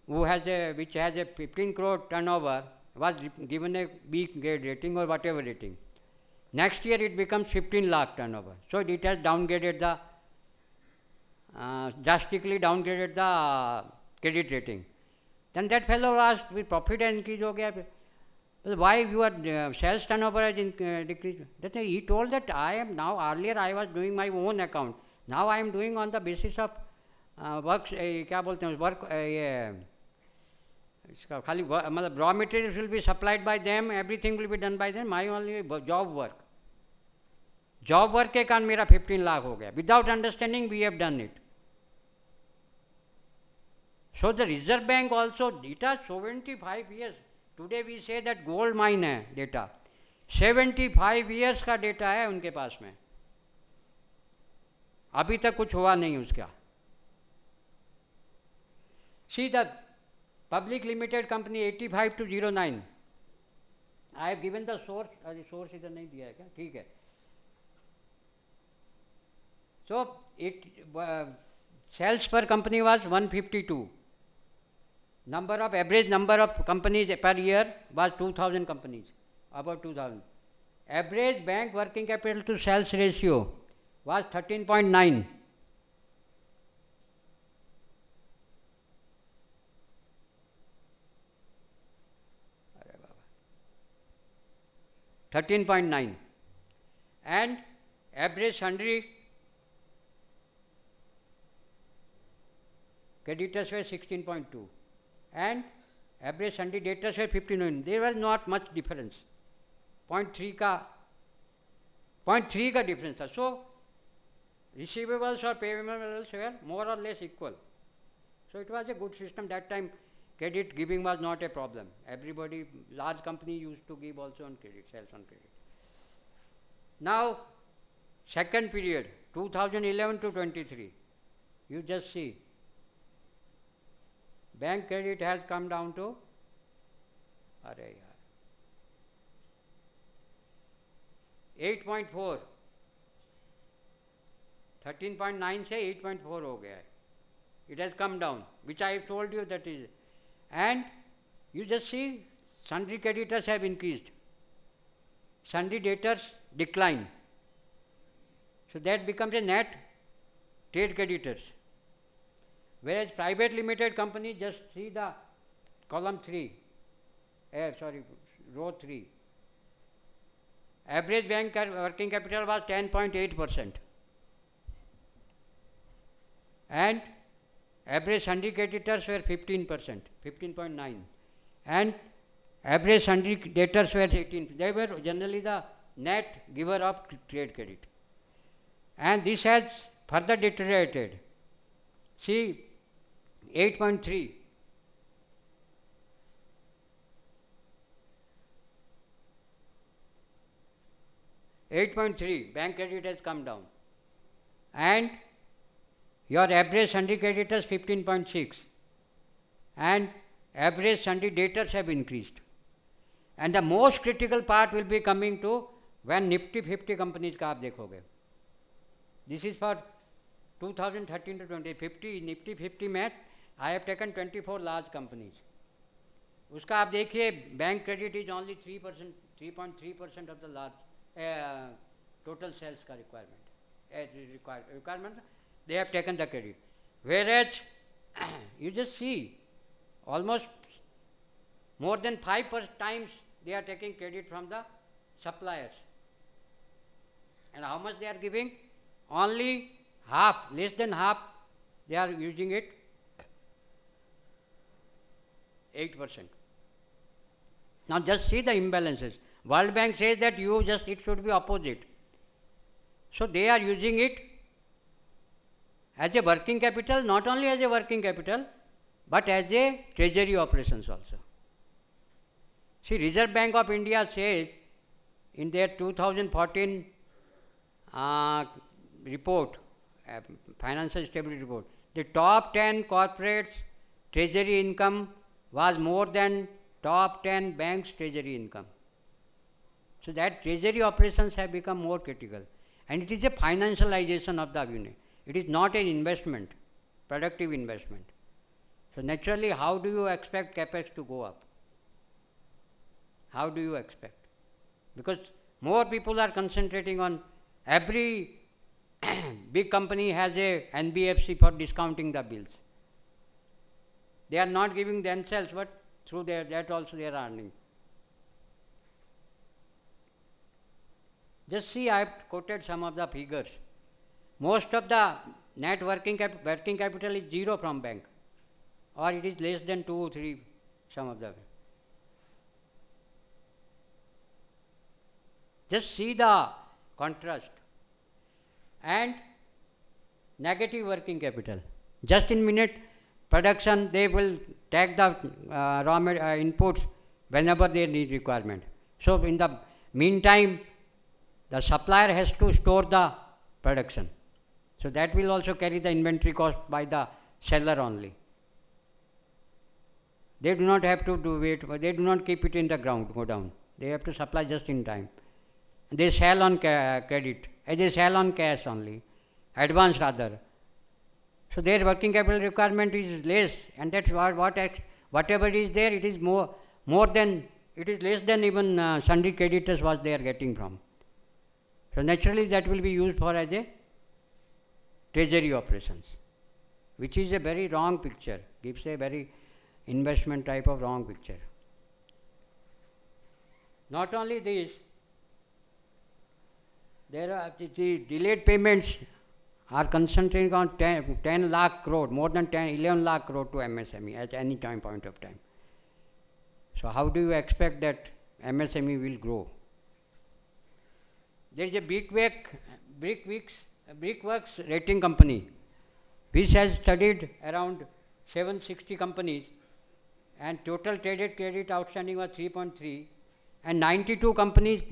which has a 15 crore turnover was given a B grade rating or whatever rating. Next year it becomes 15 lakh turnover. So it has downgraded drastically downgraded the credit rating. Then that fellow asked, with profit increase हो गया, why your sales turnover has decreased? Then he told that earlier I was doing my own account. Now I am doing on the basis of क्या बोलते हैं work, इसका खाली मतलब raw materials will be supplied by them, everything will be done by them, my only job work के कारण मेरा 15 लाख हो गया. Without understanding we have done it. So the Reserve Bank also data 75 years. Today we say that gold mine है data. 75 years का data है उनके पास में. अभी तक कुछ हुआ नहीं उसका. See the public limited company 85 to 09. I have given the source. अरे source इधर नहीं दिया है क्या? ठीक है. So sales per company was 152. Average number of companies per year was 2000 companies, about 2000. Average bank working capital to sales ratio was 13.9. 13.9, and average sundry creditors were 16.2, and average sundry debtors were 59. There was not much difference. 0.3 का difference था. So receivables or payables were more or less equal. So it was a good system. That time credit giving was not a problem. Everybody, large company used to give also on credit, sales on credit. Now second period, 2011 to 23, you just see bank credit has come down to 8.4. 13.9 से 8.4 हो गया है. It has come down, which I have told you that is. And you just see sundry creditors have increased. sundry debtors decline. So that becomes a net trade creditors. Whereas private limited company, just see the column 3, row 3. Average bank working capital was 10.8%. And average sundry creditors were 15%, 15.9%. And average sundry debtors were 18%. They were generally the net giver of trade credit. And this has further deteriorated. See, 8.3. Bank credit has come down. And your average sundry creditors 15.6. And average sundry debtors have increased. And the most critical part will be coming to when Nifty 50 companies का आप देखोगे. This is for 2013 to 2050. Nifty 50 में I have taken 24 large companies. उसका आप देखिए bank credit is only 3.3% of the large total sales का requirement. They have taken the credit. Whereas you just see almost more than 5 times they are taking credit from the suppliers. And how much they are giving? Only half, less than half, they are using it, 8%. Now just see the imbalances. World Bank says that it should be opposite. So they are using it as a working capital, not only as a working capital, but as a treasury operations also. See, Reserve Bank of India says in their 2014 report, financial stability report, the top 10 corporates treasury income was more than top 10 banks treasury income. So that treasury operations have become more critical, and it is a financialization of the unit. It is not an investment, productive investment. So naturally, how do you expect capex to go up? How do you expect? Because more people are concentrating on every big company has a NBFC for discounting the bills. They are not giving themselves, but through that also they are earning. Just see, I have quoted some of the figures. Most of the net working capital is zero from bank, or it is less than 2 or 3, some of them. Just see the contrast. And negative working capital. Just in minute production, they will take the raw inputs whenever they need requirement. So in the meantime, the supplier has to store the production. So that will also carry the inventory cost by the seller only. They do not have to do it, they do not keep it in the ground, go down. They have to supply just in time. They sell on credit, they sell on cash only, advance rather. So their working capital requirement is less, and that's whatever is there, it is more than, it is less than even sundry creditors what they are getting from. So naturally that will be used for as a treasury operations, which is a very wrong picture, gives a very investment type of wrong picture. Not only this, there are the delayed payments are concentrating on 10 lakh crore, more than 11 lakh crore to MSME at any point of time. So how do you expect that MSME will grow? There is a Brickworks rating company which has studied around 760 companies, and total traded credit outstanding was 3.3, and 92 companies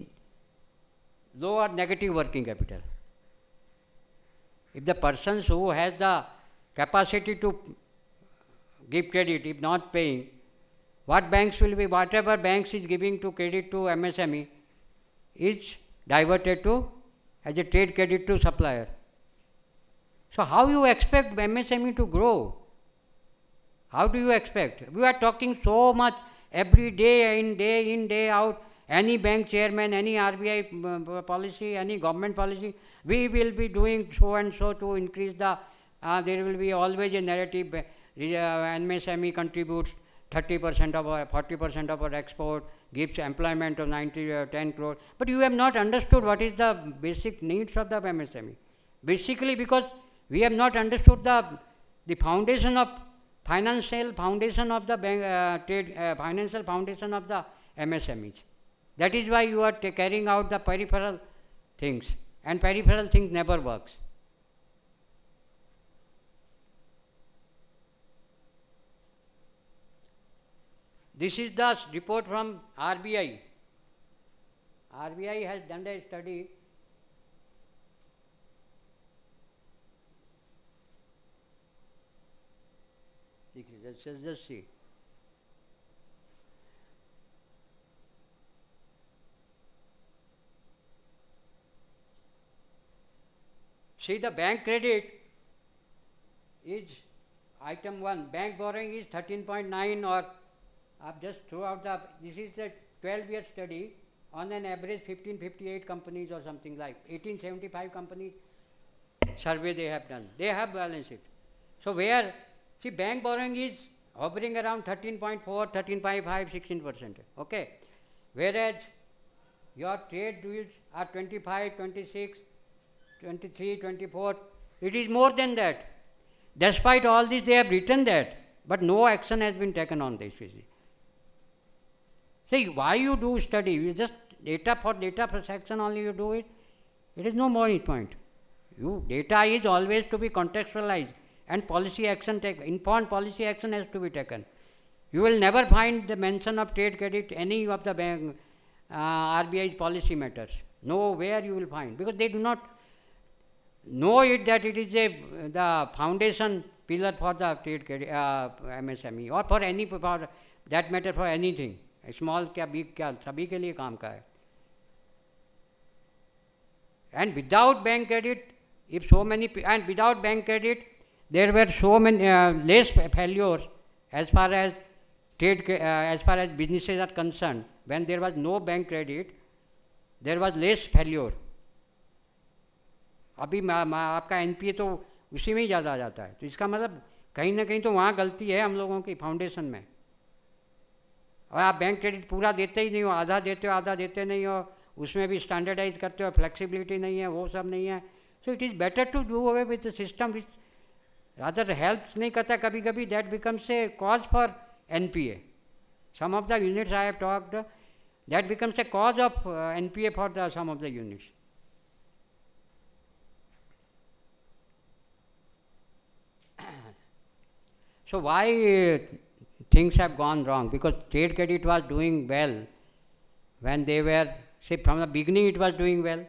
low or negative working capital. If the persons who has the capacity to give credit, if not paying, what banks will be, whatever banks is giving to credit to MSME is diverted to as a trade credit to supplier. So how you expect MSME to grow? How do you expect? We are talking so much every day in, day out, any bank chairman, any RBI policy, any government policy, we will be doing so and so to increase the, there will be always a narrative, MSME contributes 30% of our, 40% of our export, gives employment of 10 crore. But you have not understood what is the basic needs of the MSME. Basically because we have not understood the foundation of financial foundation of the bank, financial foundation of the MSMEs. That is why you are carrying out the peripheral things, and peripheral things never works. This is the report from RBI. RBI has done a study. Let's just see. See, the bank credit is item 1. Bank borrowing is 13.9, or I've just throw out the, this is a 12-year study on an average 1558 companies or something like 1875 companies survey they have done. They have balanced it. So where, see, bank borrowing is hovering around 13.4, 13.5, 16%. Okay. Whereas your trade dues are 25, 26, 23, 24. It is more than that. Despite all this, they have written that, but no action has been taken on this. See, why you do study? You just data for section only you do it. It is no more point. Data is always to be contextualized, and policy action informed policy action has to be taken. You will never find the mention of trade credit any of the bank, RBI's policy matters. Nowhere you will find, because they do not know it that it is the foundation pillar for the trade credit, MSME, or for any, for that matter, for anything. Small क्या big क्या सभी के लिए काम का है. And without bank credit, if so many, and without bank credit, there were so many less failures as far as trade, as far as businesses are concerned. When there was no bank credit, there was less failure. अभी आपका NPA तो उसी में ही ज़्यादा आ जाता है. तो इसका मतलब कहीं ना कहीं तो वहाँ गलती है हम लोगों की फाउंडेशन में. और आप बैंक क्रेडिट पूरा देते ही नहीं हो, आधा देते हो, आधा देते नहीं हो, उसमें भी स्टैंडर्डाइज करते हो, फ्लेक्सिबिलिटी नहीं है, वो सब नहीं है. So it is better to do away with the system which rather helps नहीं करता. कभी कभी that becomes a cause for NPA. Some of the units I have talked, that becomes a cause of NPA for the some of the units. So why things have gone wrong? Because trade credit was doing well when they were, say from the beginning it was doing well.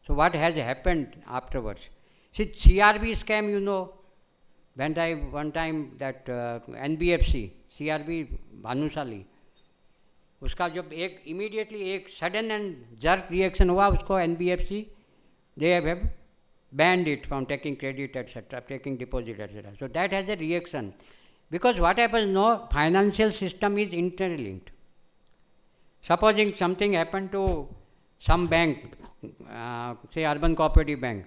So what has happened afterwards? See, CRB scam, you know, when one time that NBFC, CRB Bhanusali, उसका जब एक immediately एक sudden and jerk reaction हुआ उसको NBFC, they have banned it from taking credit etc., taking deposit etc. So that has a reaction. Because what happens, no, financial system is interlinked. Supposing something happened to some bank, say Urban Cooperative Bank,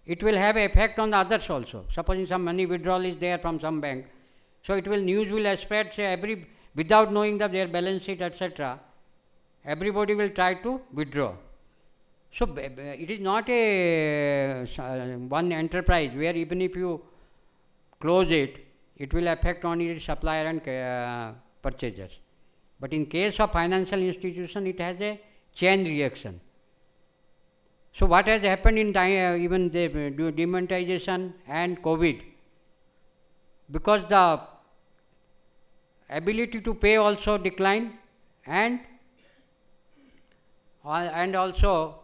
it will have effect on the others also. Supposing some money withdrawal is there from some bank, so it will, news will spread, say without knowing their balance sheet etc., everybody will try to withdraw. So it is not a one enterprise where even if you close it, it will affect only its supplier and purchasers. But in case of financial institution, it has a chain reaction. So what has happened in even the demonetization and COVID? Because the ability to pay also declined, and also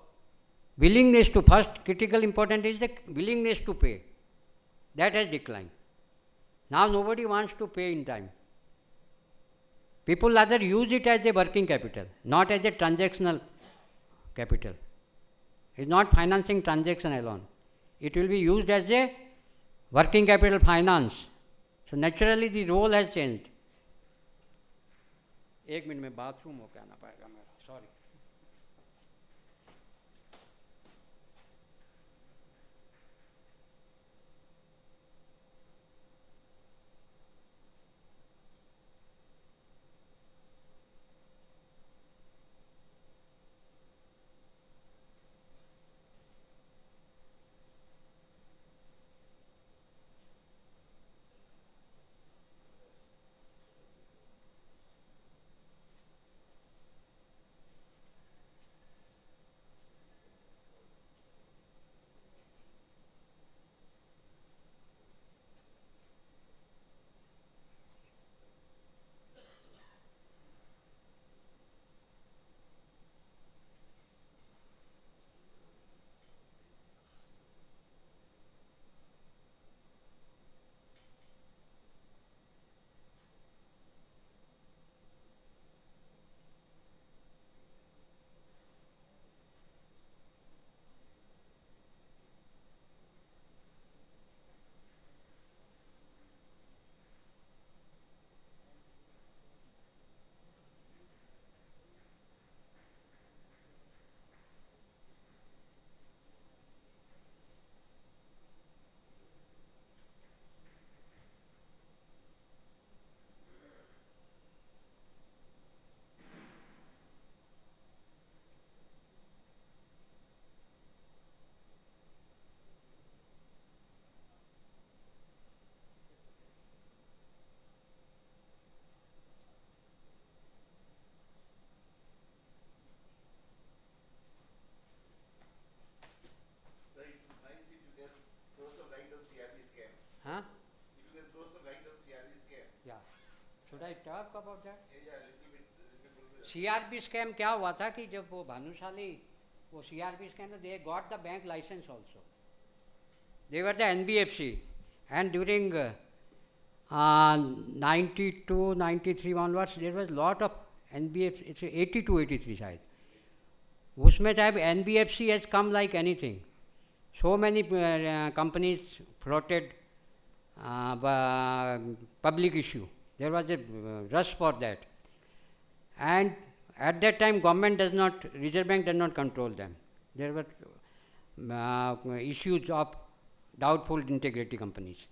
willingness to, first critical important is the willingness to pay. That has declined. Now nobody wants to pay in time. People rather use it as a working capital, not as a transactional capital. It is not financing transaction alone. It will be used as a working capital finance. So naturally the role has changed. एक minute में bathroom होके आना पड़ेगा मेरा, sorry. Should I talk about that? CRB scam क्या हुआ था कि जब वो भानुशाली वो CRB scam they got the bank license also. They were the NBFC and during 92, 93 onwards there was lot of NBFC, it's 82, 83 शायद. उसमें type NBFC has come like anything. So many companies floated public issue. There was a rush for that. And at that time, Reserve Bank does not control them. There were issues of doubtful integrity companies.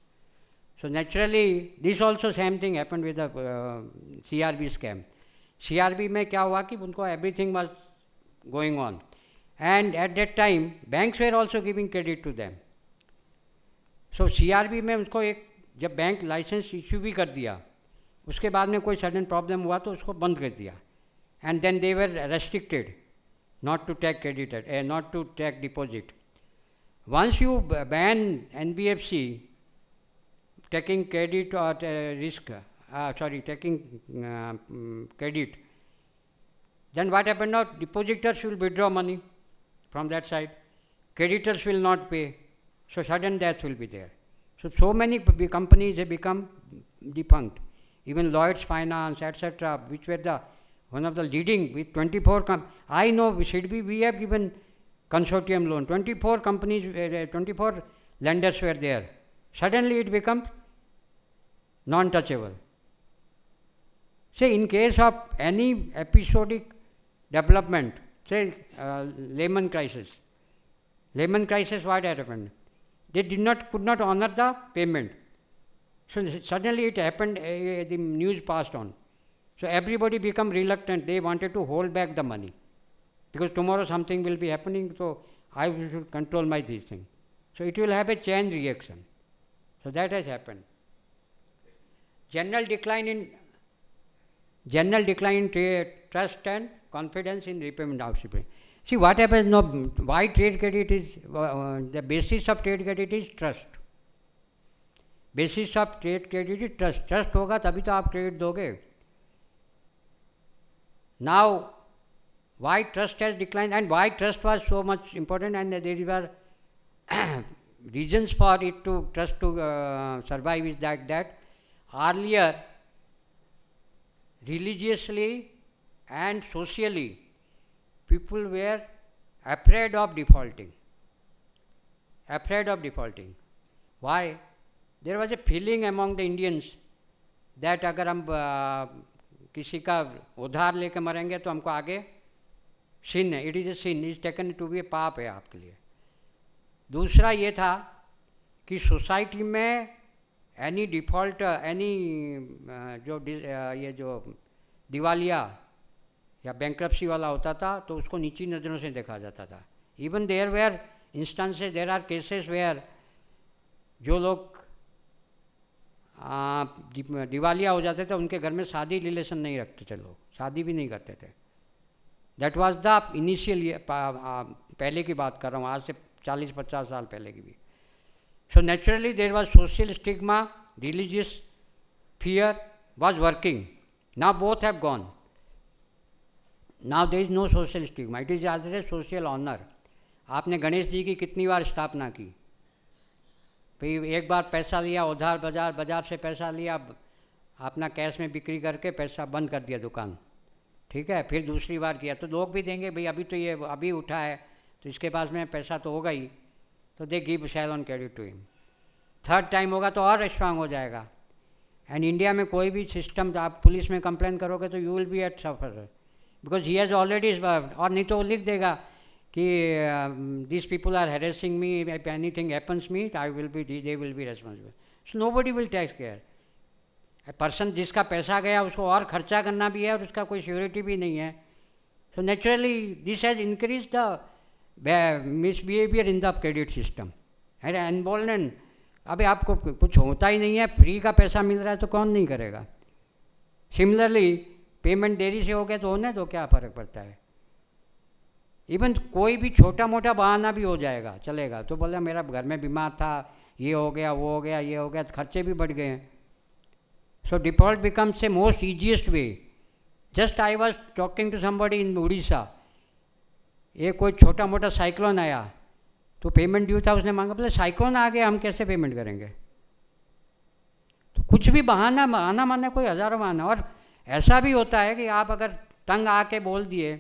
So naturally, this also same thing happened with the CRB scam. CRB में क्या हुआ कि उनको everything was going on. And at that time, banks were also giving credit to them. So CRB में उसको एक जब bank license issue भी कर दिया, उसके बाद में कोई सडन प्रॉब्लम हुआ तो उसको बंद कर दिया. And then they were restricted not to take credit, not to take deposit. Once you ban NBFC taking credit or taking credit, then what happened now? Depositors will withdraw money from that side. Creditors will not pay. So sudden death will be there. So many companies have become defunct. Even Lloyds Finance, etc., which were one of the leading with 24 I know we have given consortium loan. 24 companies, 24 lenders were there. Suddenly it becomes non-touchable. Say in case of any episodic development, say Lehman crisis. Lehman crisis, what happened? They could not honor the payment. So suddenly it happened, the news passed on. So everybody became reluctant. They wanted to hold back the money. Because tomorrow something will be happening, so I should control these things. So it will have a chain reaction. So that has happened. General decline in trust and confidence in repayment outstanding. See what happens now, why trade credit is, the basis of trade credit is trust. Basis of trade credit is trust. Trust होगा तभी तो आप credit दोगे. Now, why trust has declined and why trust was so much important, and there were reasons for it to trust to survive is that earlier religiously and socially people were afraid of defaulting. Afraid of defaulting. Why? There was a feeling among the Indians that अगर हम किसी का उधार लेके मरेंगे तो हमको आगे sin है, it is a sin, it is taken to be a पाप है आपके लिए. दूसरा ये था कि सोसाइटी में एनी डिफ़ॉल्ट ये जो दिवालिया या बैंक्रप्सी वाला होता था तो उसको नीची नज़रों से देखा जाता था. Even there were instances, there are cases where जो लोग दिवालिया हो जाते थे उनके घर में शादी रिलेशन नहीं रखते थे, लोग शादी भी नहीं करते थे. दैट वाज द इनिशियल, पहले की बात कर रहा हूँ, आज से 40-50 साल पहले की भी. So naturally there was social stigma, religious fear was working. Now both have gone. Now there is no social stigma, it is as a social honour. आपने गणेश जी की कितनी बार स्थापना की भाई, एक बार पैसा लिया उधार, बाजार से पैसा लिया, अपना कैश में बिक्री करके पैसा बंद कर दिया दुकान, ठीक है. फिर दूसरी बार किया तो लोग भी देंगे भाई अभी तो ये अभी उठा है तो इसके पास में पैसा तो होगा ही, तो they give shall on credit to him. Third time होगा तो और स्ट्रांग हो जाएगा. एंड इंडिया में कोई भी सिस्टम आप पुलिस में कंप्लेन करोगे तो you will be at suffer because he has already, और नहीं तो वो लिख देगा कि this people are harassing me, if anything happens me I will be, they will be responsible. So nobody will take care. Person जिसका पैसा गया उसको और खर्चा करना भी है और उसका कोई श्योरिटी भी नहीं है. So naturally this has increase the misbehaviour in the credit system and embolden. अभी आपको कुछ होता ही नहीं है, फ्री का पैसा मिल रहा है तो कौन नहीं करेगा. सिमिलरली पेमेंट देरी से हो गया तो होने दो, क्या फ़र्क पड़ता है. इवन कोई भी छोटा मोटा बहाना भी हो जाएगा, चलेगा. तो बोला मेरा घर में बीमार था, ये हो गया वो हो गया ये हो गया, खर्चे भी बढ़ गए हैं. So default becomes the most easiest way. Just I was talking to somebody in Odisha. ये कोई छोटा मोटा साइक्लोन आया तो पेमेंड्यू ड्यू था, उसने मांगा, बोले साइक्लोन आ गया हम कैसे पेमेंट करेंगे। तो कुछ भी बहाना आना माने कोई हज़ारों बहाना। और ऐसा भी होता है कि आप अगर तंग आके बोल दिए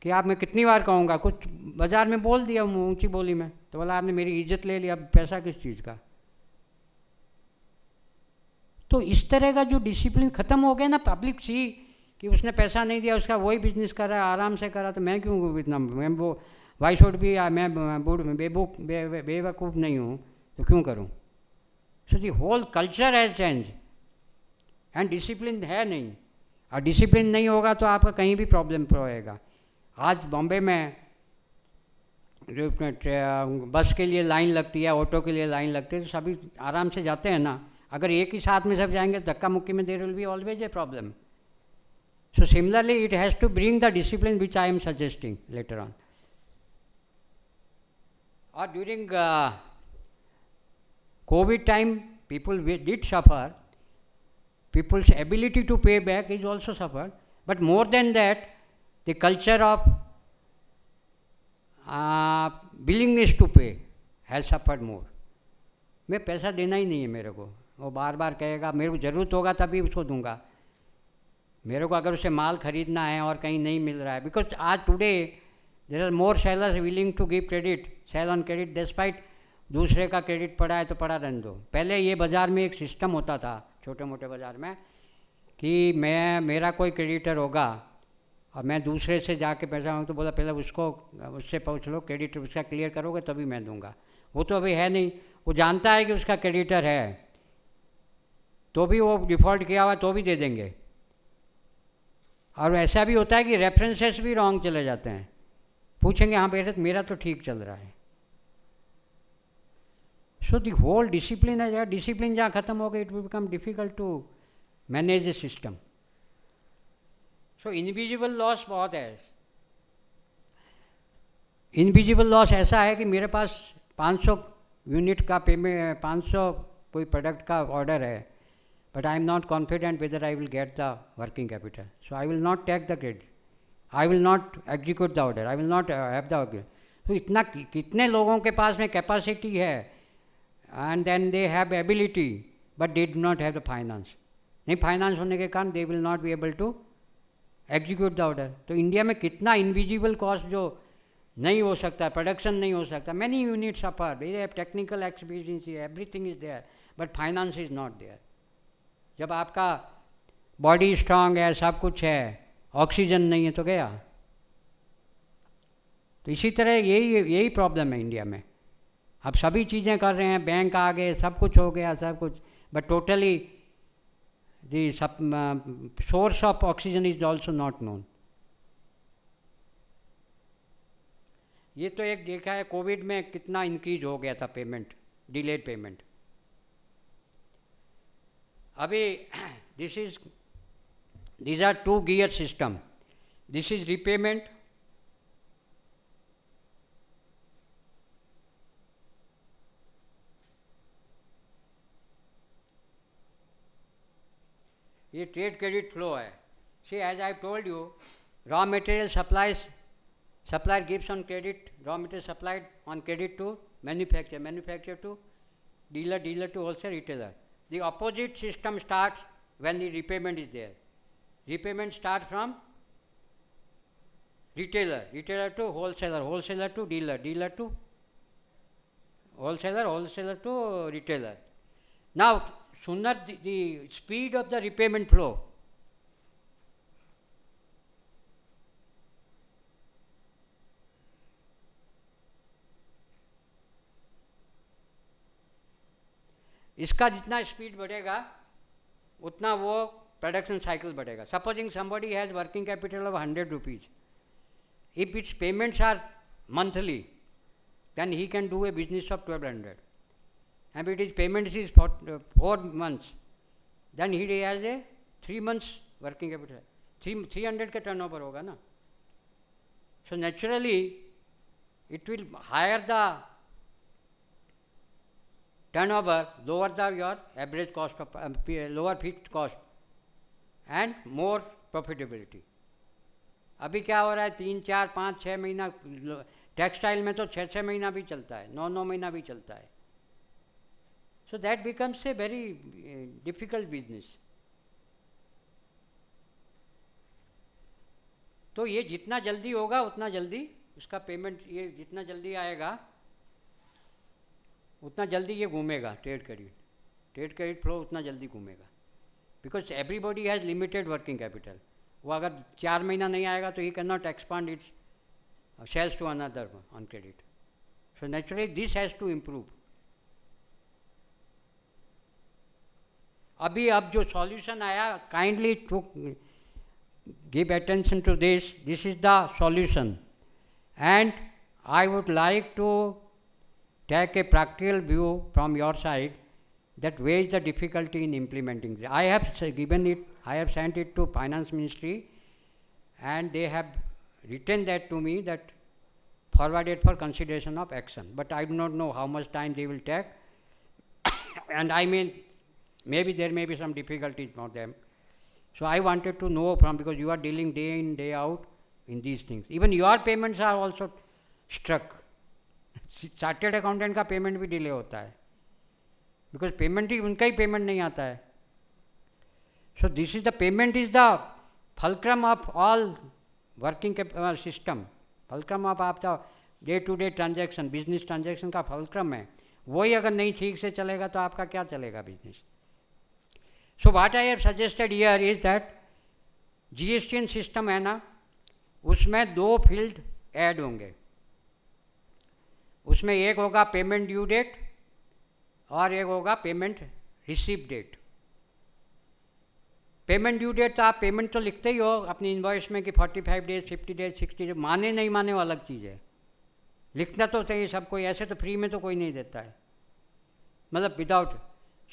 कि आप, मैं कितनी बार कहूँगा, कुछ बाज़ार में बोल दिया ऊंची बोली में, तो बोला आपने मेरी इज्जत ले ली, अब पैसा किस चीज़ का। तो इस तरह का जो डिसिप्लिन ख़त्म हो गया ना, पब्लिक सी कि उसने पैसा नहीं दिया, उसका वही बिजनेस कर रहा है, आराम से करा, तो मैं क्यों इतना, मैं वो वाई शुड भी, मैं बेवकूफ़ नहीं हूँ तो क्यों करूँ। So the whole culture has change and discipline है नहीं। और डिसिप्लिन नहीं होगा तो आपका कहीं भी प्रॉब्लम होएगा। आज बॉम्बे में बस के लिए लाइन लगती है, ऑटो के लिए लाइन लगती है, तो सभी आराम से जाते हैं ना। अगर एक ही साथ में सब जाएंगे धक्का मुक्की में, there will be always a problem. So similarly, it has to bring the discipline which I am suggesting later on. Or during COVID time, people did suffer. People's ability to pay back is also suffered. But more than that, the culture of willingness to pay has suffered more. मैं पैसा देना ही नहीं है मेरे को, वो बार बार कहेगा, मेरे को ज़रूरत होगा तभी उसको दूंगा। मेरे को अगर उसे माल खरीदना है और कहीं नहीं मिल रहा है, बिकॉज आज today there are more sellers willing to give credit, sell on credit, despite दूसरे का क्रेडिट पड़ा है तो पड़ा रहने दो। पहले ये बाज़ार में एक सिस्टम होता था, छोटे मोटे बाज़ार में, कि मेरा कोई क्रेडिटर होगा और मैं दूसरे से जाके पैसा मांगूँ तो बोला पहले उससे पूछ लो, क्रेडिट उसका क्लियर करोगे तभी मैं दूंगा। वो तो अभी है नहीं, वो जानता है कि उसका क्रेडिटर है तो भी वो डिफ़ॉल्ट किया हुआ तो भी दे देंगे। और ऐसा भी होता है कि रेफरेंसेस भी रॉन्ग चले जाते हैं, पूछेंगे हाँ मेरा तो ठीक चल रहा है। सो दी होल डिसिप्लिन है, यार डिसिप्लिन जहाँ ख़त्म हो गई, it will become difficult to manage a system. So invisible loss बहुत है। इनविजिबल लॉस ऐसा है कि मेरे पास 500 यूनिट का पेमेंट, 500 कोई प्रोडक्ट का ऑर्डर है, but I am not confident whether I will get the working capital. So I will not take the credit. I will not execute the order. I will not have the order. तो इतना कितने लोगों के पास में capacity है and then they have ability but they do not have the finance. नहीं finance होने के कारण they will not be able to execute the order. तो इंडिया में कितना इनविजिबल कॉस्ट जो नहीं हो सकता, प्रोडक्शन नहीं हो सकता, many units suffer, they have technical experience, everything is there, but finance is not there. जब आपका बॉडी स्ट्रांग है, सब कुछ है, ऑक्सीजन नहीं है तो गया। तो इसी तरह यही प्रॉब्लम है इंडिया में। अब सभी चीज़ें कर रहे हैं, बैंक आ गए, सब कुछ हो गया, सब कुछ, but totally the source of oxygen is also not known. ये तो एक देखा है कोविड में कितना इंक्रीज हो गया था पेमेंट, डिलेड पेमेंट। अभी these are two gear system. This is repayment, ये ट्रेड क्रेडिट फ्लो है। See, as I told you, raw material supplier gives on credit, raw material supplied on credit to manufacturer to dealer to wholesale, retailer. The opposite system starts when the repayment is there. Repayment starts from retailer to wholesaler to dealer to wholesaler to retailer. Now, sooner the speed of the repayment flow, इसका जितना speed बढ़ेगा उतना वो production cycle बढ़ेगा. Supposing somebody has working capital of 100 rupees. If its payments are monthly, then he can do a business of 1200. And if his payments is for 4 months, then he has a 3 months working capital. 300 का turnover होगा ना. So naturally, it will higher the turnover, lower your average cost of lower fixed cost and more profitability. अभी क्या हो रहा है, 3, 4, 5, 6 महीना textile में तो 6 महीना भी चलता है, 9 महीना भी चलता है. So that becomes a very difficult business. तो ये जितना जल्दी होगा उतना जल्दी उसका पेमेंट, ये जितना जल्दी आएगा उतना जल्दी ये घूमेगा. ट्रेड क्रेडिट फ्लो उतना जल्दी घूमेगा, because everybody has limited working capital. वो अगर 4 महीना नहीं आएगा तो he can not expand its sales to another on credit. So naturally this has to improve. अभी अब जो सॉल्यूशन आया, kindly to give attention to this. This is the solution, and I would like to take a practical view from your side that where is the difficulty in implementing this. I have given it, I have sent it to Finance Ministry, and they have written that to me, that forwarded for consideration of action, but I do not know how much time they will take. And I mean, maybe there may be some difficulties for them. So I wanted to know from, because you are dealing day in, day out in these things. Even your payments are also struck. Chartered accountant का payment भी delay होता है, because payment ही उनका ही payment नहीं आता है. So this is the payment is the fulcrum of all working system. Fulcrum of आप the day to day transaction, business transaction का फलक्रम है. वही अगर नहीं ठीक से चलेगा तो आपका क्या चलेगा business. So what I have suggested here is that GSTN system है ना, उसमें 2 फील्ड ऐड होंगे. उसमें एक होगा पेमेंट ड्यू डेट और एक होगा payment receive date. Payment due date तो आप पेमेंट तो लिखते ही हो अपनी इनवॉइस में कि 45 डेज, 50 डेज, 60 डेज. माने नहीं माने वो अलग चीज़ है. लिखना तो चाहिए सब कोई, ऐसे तो फ्री में तो कोई नहीं देता है, मतलब without.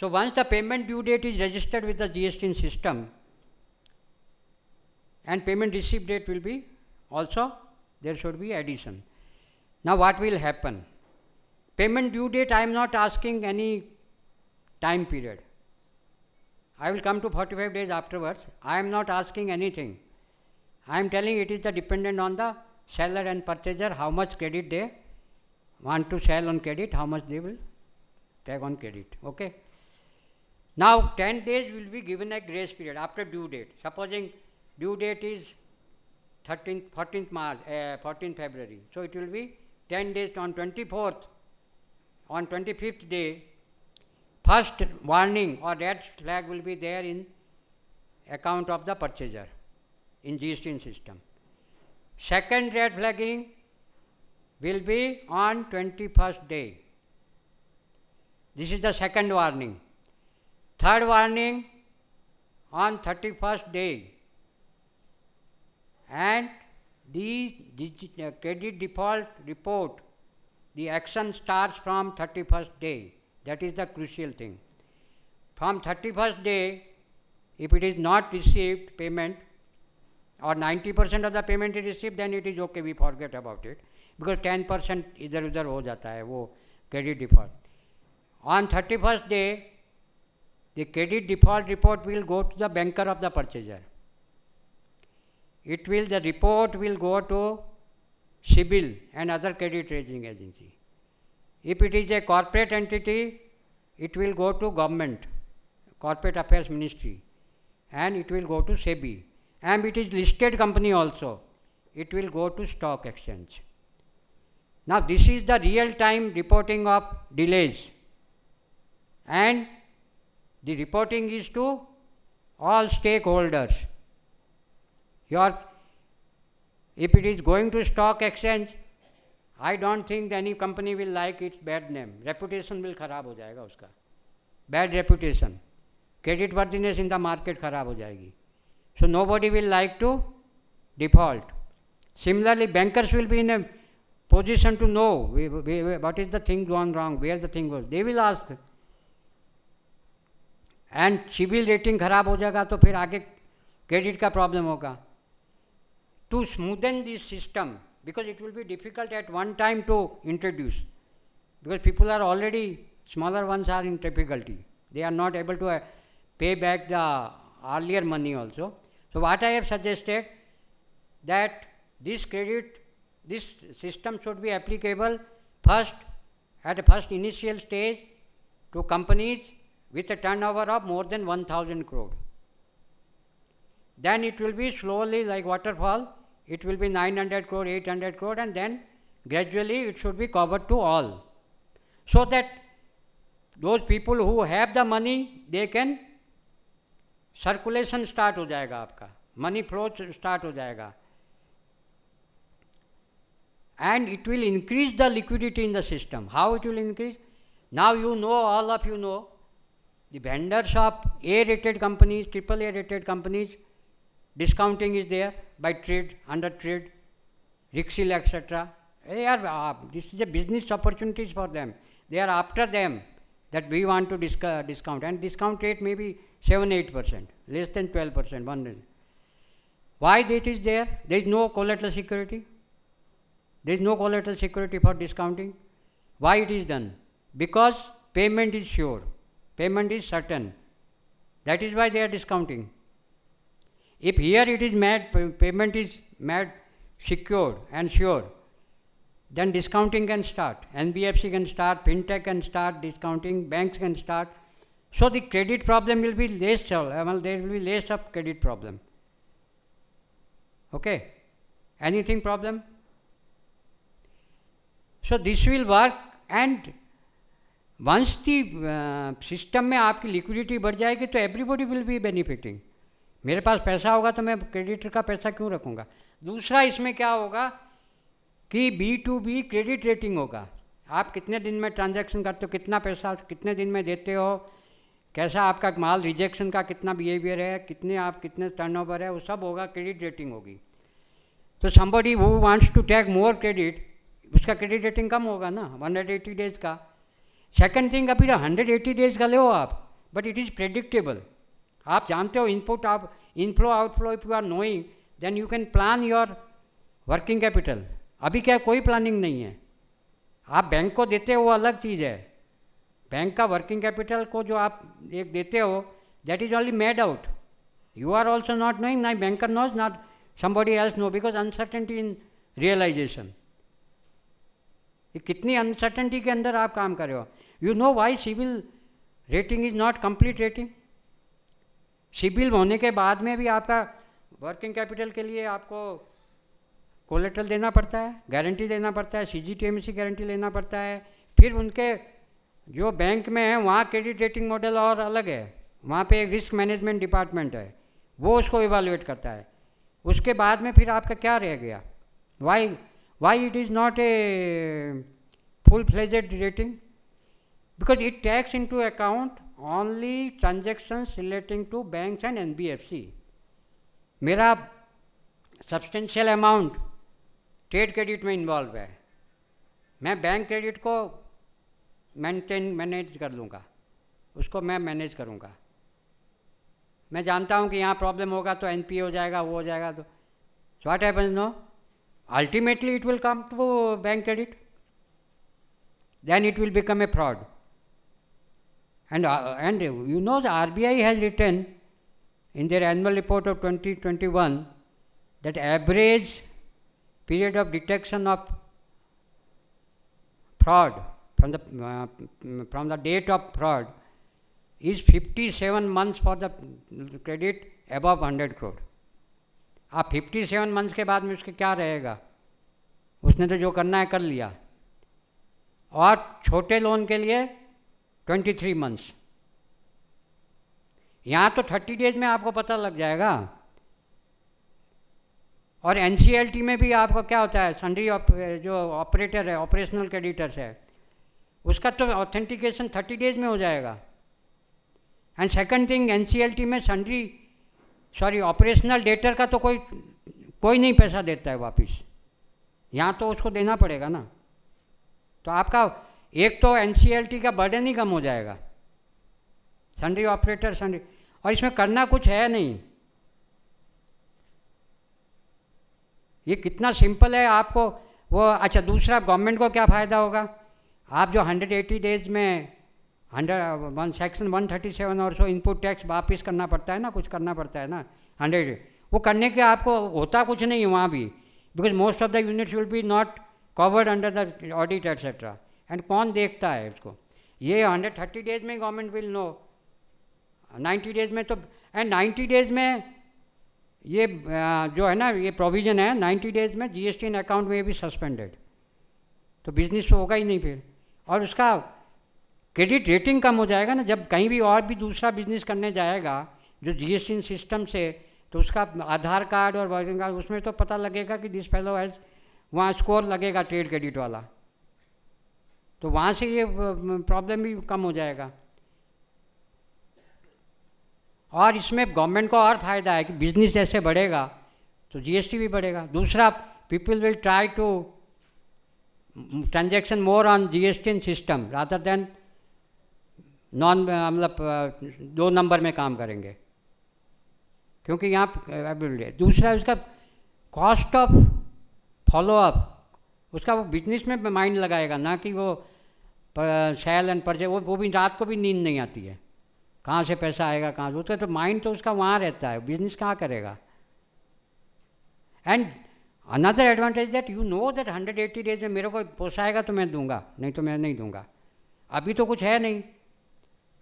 So once the payment due date is registered with the GST system, and payment receipt date will be also, there should be addition. Now what will happen? Payment due date, I am not asking any time period. I will come to 45 days afterwards. I am not asking anything. I am telling it is the dependent on the seller and purchaser, how much credit they want to sell on credit, how much they will take on credit. Okay. Now 10 days will be given a grace period after due date. Supposing due date is 14th February. So it will be 10 days on 24th. On 25th day, first warning or red flag will be there in account of the purchaser in GST system. Second red flagging will be on 21st day. This is the second warning. Third warning on 31st day, and the credit default report, the action starts from 31st day. That is the crucial thing. From 31st day, if it is not received payment or 90% of the payment is received, then it is okay, we forget about it, because 10% इधर उधर हो जाता है वो credit default. On 31st day, the credit default report will go to the banker of the purchaser. The report will go to CIBIL and other credit rating agency. If it is a corporate entity, it will go to government, Corporate Affairs Ministry, and it will go to SEBI. And it is listed company also, it will go to stock exchange. Now this is the real time reporting of delays, and the reporting is to all stakeholders. If it is going to stock exchange, I don't think any company will like its bad name. Reputation will खराब हो जाएगा उसका. Bad reputation. Credit worthiness in the market खराब हो जाएगी. So nobody will like to default. Similarly, bankers will be in a position to know what is the thing gone wrong, where the thing goes. They will ask. And CIBIL rating खराब हो जाएगा तो फिर आगे credit का problem होगा. To smoothen this system, because it will be difficult at one time to introduce, because people are already Smaller ones are in difficulty. They are not able to pay back the earlier money also. So what I have suggested, that this system should be applicable first, at the first initial stage, to companies with a turnover of more than 1,000 crore. Then it will be slowly like waterfall, it will be 900 crore, 800 crore, and then gradually it should be covered to all. So that those people who have the money, they can, circulation start हो जाएगा आपका, money flow start हो जाएगा. And it will increase the liquidity in the system. How it will increase? Now you know, all of you know, the vendors of A-rated companies, AAA rated companies, discounting is there by trade, under trade, Rixil, etc. This is a business opportunities for them. They are after them that we want to discount, and discount rate may be 7-8%, less than 12%. Why that is there? There is no collateral security. There is no collateral security for discounting. Why it is done? Because payment is sure, payment is certain. That is why they are discounting. If here it is made, payment is made secured and sure, then discounting can start. NBFC can start, fintech can start discounting, banks can start. So the credit problem will be less, there will be less of credit problem. Okay? Anything problem? So this will work, and once the system में आपकी liquidity बढ़ जाएगी तो everybody will be benefiting. मेरे पास पैसा होगा तो मैं क्रेडिटर का पैसा क्यों रखूँगा. दूसरा इसमें क्या होगा कि B2B क्रेडिट रेटिंग होगा. आप कितने दिन में ट्रांजैक्शन करते हो, कितना पैसा कितने दिन में देते हो, कैसा आपका माल रिजेक्शन का कितना बिहेवियर है, कितने टर्नओवर है, वो सब होगा, क्रेडिट रेटिंग होगी. तो somebody who wants to take more credit, उसका क्रेडिट रेटिंग कम होगा ना, 180 डेज का. सेकंड थिंग, अभी 180 डेज का ले हो आप, बट इट इज़ प्रेडिक्टेबल. आप जानते हो इनपुट, आप inflow outflow, if you are knowing, then you can plan your working capital. अभी क्या कोई प्लानिंग नहीं है. आप बैंक को देते हो वो अलग चीज़ है. बैंक का वर्किंग कैपिटल को जो आप एक देते हो, that is only made out. You are also not knowing, night banker knows, not somebody else know, because uncertainty in realisation. ये कितनी अनसर्टेनिटी के अंदर आप काम कर रहे हो. You know why CIBIL rating is not complete rating. CIBIL होने के बाद में भी आपका वर्किंग कैपिटल के लिए आपको कोलेटरल देना पड़ता है, गारंटी देना पड़ता है, CGTMSE गारंटी लेना पड़ता है. फिर उनके जो बैंक में है वहाँ क्रेडिट रेटिंग मॉडल और अलग है, वहाँ पे एक रिस्क मैनेजमेंट डिपार्टमेंट है, वो उसको इवालुएट करता है. उसके बाद में फिर आपका क्या रह गया. Why it is not a full fledged rating? Because it takes into account only transactions relating to banks and NBFC. मेरा सब्सटेंशियल अमाउंट ट्रेड क्रेडिट में इन्वॉल्व है, मैं बैंक क्रेडिट को मैनेज कर लूँगा, उसको मैं मैनेज करूँगा. मैं जानता हूँ कि यहाँ प्रॉब्लम होगा तो NPA हो जाएगा, वो हो जाएगा. तो what happens no, ultimately it will come to bank credit, then it will become a fraud. And you know the RBI has written in their annual report of 2021 that average period of detection of fraud from the date of fraud is 57 months for the credit above 100 crore. आप 57 months के बाद में उसके क्या रहेगा, उसने तो जो करना है कर लिया. और छोटे लोन के लिए 23 मंथ्स. यहाँ तो 30 डेज में आपको पता लग जाएगा. और NCLT में भी आपको क्या होता है, सन्ड्री जो ऑपरेटर है, ऑपरेशनल क्रेडिटर्स है, उसका तो ऑथेंटिकेशन 30 डेज में हो जाएगा. एंड सेकंड थिंग, NCLT में ऑपरेशनल डेटर का तो कोई नहीं पैसा देता है वापस. यहाँ तो उसको देना पड़ेगा ना. तो आपका एक तो NCLT का बर्डन ही कम हो जाएगा, सन्ड्री ऑपरेटर सन्ड्री. और इसमें करना कुछ है नहीं, ये कितना सिंपल है. आपको वो अच्छा, दूसरा गवर्नमेंट को क्या फ़ायदा होगा, आप जो 180 डेज में सेक्शन 137 और सो इनपुट टैक्स वापिस करना पड़ता है ना, कुछ करना पड़ता है ना 100, वो करने के आपको होता कुछ नहीं है वहाँ भी, because most of the units will be not covered under the audit etcetera, and कौन देखता है उसको? ये 130 डेज में गवर्नमेंट विल नो, 90 डेज में तो, एंड 90 डेज में ये जो है ना ये प्रोविज़न है 90 डेज में जीएसटी इन अकाउंट में भी सस्पेंडेड, तो बिजनेस तो होगा ही नहीं फिर, और उसका क्रेडिट रेटिंग कम हो जाएगा ना। जब कहीं भी और भी दूसरा बिजनेस करने जाएगा जो जीएसटी सिस्टम से, तो उसका आधार कार्ड और वर्किंग कार्ड उसमें तो पता लगेगा कि दिस फेलो हैज़, वहाँ स्कोर लगेगा ट्रेड क्रेडिट वाला, तो वहाँ से ये प्रॉब्लम भी कम हो जाएगा। और इसमें गवर्नमेंट को और फ़ायदा है कि बिजनेस जैसे बढ़ेगा तो जीएसटी भी बढ़ेगा। दूसरा, people will try to transaction more on GST system rather than non, मतलब 2 नंबर में काम करेंगे, क्योंकि यहाँ दूसरा उसका कॉस्ट ऑफ फॉलोअप, उसका वो बिजनेस में माइंड लगाएगा ना कि वो सेल एंड परचेज, वो भी रात को भी नींद नहीं आती है, कहाँ से पैसा आएगा कहाँ से, उसका तो माइंड तो उसका वहाँ रहता है, बिजनेस कहाँ करेगा। And another advantage that you know that 180 days में मेरे को पोसाएगा तो मैं दूंगा, नहीं तो मैं नहीं दूंगा। अभी तो कुछ है नहीं,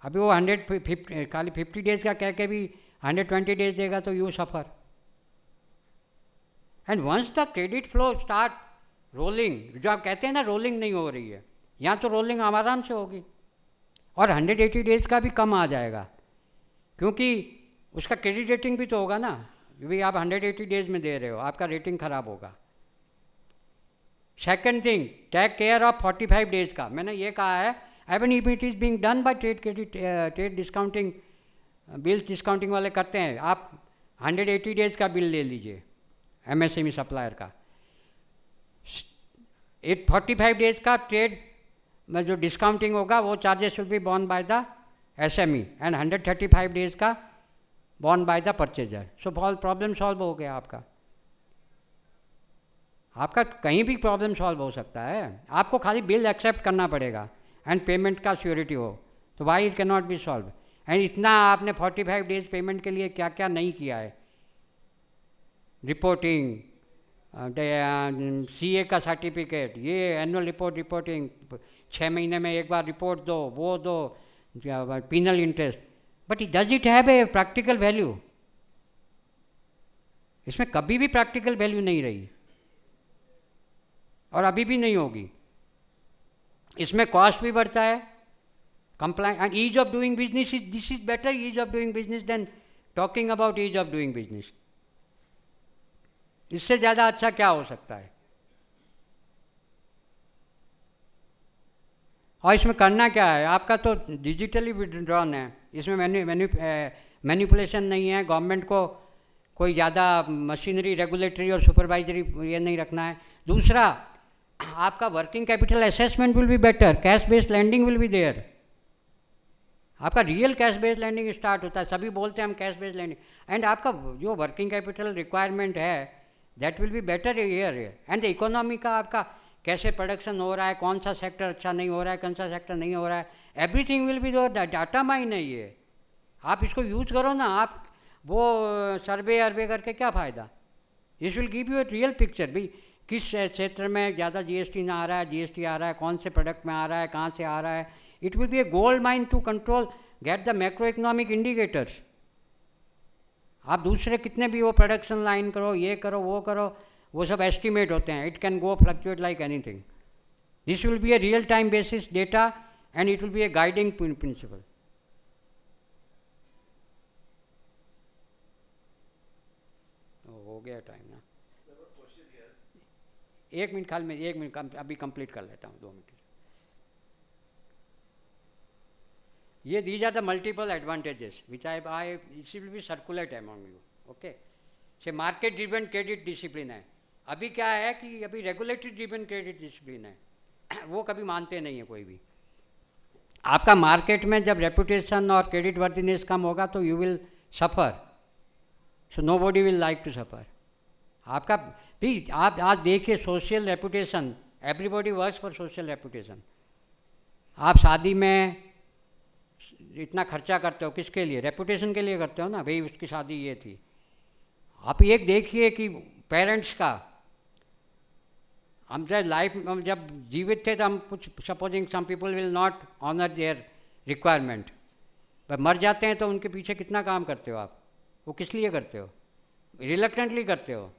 अभी वो 150 खाली 50 डेज का कह के भी 120 डेज देगा तो you suffer. And once the credit flow start rolling, जो आप कहते हैं ना रोलिंग नहीं हो रही है, यहाँ तो रोलिंग आराम से होगी, और 180 डेज का भी कम आ जाएगा, क्योंकि उसका क्रेडिट रेटिंग भी तो होगा ना, क्योंकि आप 180 डेज में दे रहे हो, आपका रेटिंग ख़राब होगा। Second thing, take care of 45 days का, मैंने ये कहा है, even if it is being done by trade credit, trade discounting, bill discounting वाले करते हैं, आप 180 डेज का बिल ले लीजिए एमएसएमई सप्लायर का, 45 डेज का ट्रेड में जो डिस्काउंटिंग होगा वो charges will be borne by the SME, and 135 days का borne by the purchaser. So problem solve हो गया आपका, आपका कहीं भी प्रॉब्लम सॉल्व हो सकता है, आपको खाली बिल एक्सेप्ट करना पड़ेगा एंड पेमेंट का श्योरिटी हो, तो why it can not be solve. And इतना आपने 45 डेज पेमेंट के लिए क्या क्या नहीं किया है, रिपोर्टिंग, सीए का सर्टिफिकेट, ये एनुअल रिपोर्टिंग, 6 महीने में एक बार रिपोर्ट दो, वो दो, penal interest, but does it have a practical value? इसमें कभी भी प्रैक्टिकल वैल्यू नहीं रही और अभी भी नहीं होगी। इसमें कॉस्ट भी बढ़ता है, compliance and ease of doing business, this is better ease of doing business than talking about ease of doing business. इससे ज़्यादा अच्छा क्या हो सकता है? और इसमें करना क्या है, आपका तो डिजिटली विड्रॉन है, इसमें मैनिपुलेशन नहीं है, गवर्नमेंट को कोई ज़्यादा मशीनरी, रेगुलेटरी और सुपरवाइजरी ये नहीं रखना है। दूसरा, आपका working capital assessment will be better, cash based lending will be there, आपका real cash based lending start होता है। सभी बोलते हैं हम कैश बेस्ड लैंडिंग, एंड आपका जो वर्किंग कैपिटल रिक्वायरमेंट है that will be better year, and the economy का आपका कैसे प्रोडक्शन हो रहा है, कौन सा सेक्टर अच्छा नहीं हो रहा है, कौन सा सेक्टर नहीं हो रहा है, everything will be data mine है ये, आप इसको यूज करो ना। आप वो सर्वे अर्वे करके क्या फ़ायदा? This will give U a real picture, भाई किस क्षेत्र में ज़्यादा जीएसटी ना आ रहा है, जीएसटी आ रहा है, कौन से प्रोडक्ट में आ रहा है, कहाँ से आ रहा है। It will be a gold mine to control, get the macro economic indicators. आप दूसरे कितने भी वो प्रोडक्शन लाइन करो, ये करो, वो करो, वो सब एस्टिमेट होते हैं, it can go fluctuate like anything. This will be a real time basis data and it will be A guiding principal. हो गया टाइम ना, 1 मिनट खाली में, 1 मिनट अभी कंप्लीट कर लेता हूँ, 2 मिनट। ये these are the multiple advantages which I it will be circulate among you, okay. से मार्केट ड्रिवन क्रेडिट डिसिप्लिन है, अभी क्या है कि अभी रेगुलेटरी ड्रिवन क्रेडिट डिसिप्लिन है, वो कभी मानते नहीं है कोई भी। आपका मार्केट में जब रेपुटेशन और क्रेडिट वर्थिनेस कम होगा तो you will suffer, so nobody will like to suffer. आपका भी आप आज देखिए social reputation, everybody works for social reputation. आप शादी में इतना खर्चा करते हो किसके लिए? रेपुटेशन के लिए करते हो ना, भाई उसकी शादी ये थी। आप एक देखिए कि पेरेंट्स का, हम जब लाइफ में जब जीवित थे तो हम कुछ supposing some people will not honour their requirement, पर मर जाते हैं तो उनके पीछे कितना काम करते हो आप? वो किस लिए करते हो? रिलक्टेंटली करते हो।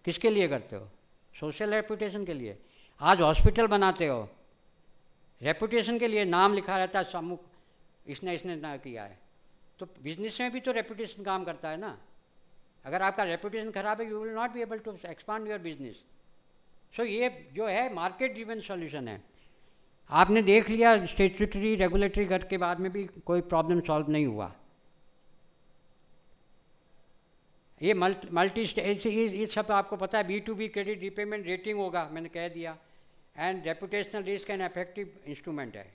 किसके लिए करते हो? सोशल रेपुटेशन के लिए। आज हॉस्पिटल बनाते हो रेपुटेशन के लिए, नाम लिखा रहता है समूह, इसने इसने ना किया है। तो बिजनेस में भी तो रेपुटेशन काम करता है ना। अगर आपका रेपुटेशन खराब है, you will not be able to expand your business. So ये जो है मार्केट ड्रिवन सॉल्यूशन है। आपने देख लिया स्टेचुटरी रेगुलेटरी करके बाद में भी कोई प्रॉब्लम सॉल्व नहीं हुआ। ये मल्टी ये सब आपको पता है। B2B क्रेडिट रिपेमेंट रेटिंग होगा, मैंने कह दिया, and reputational risk and effective instrument है।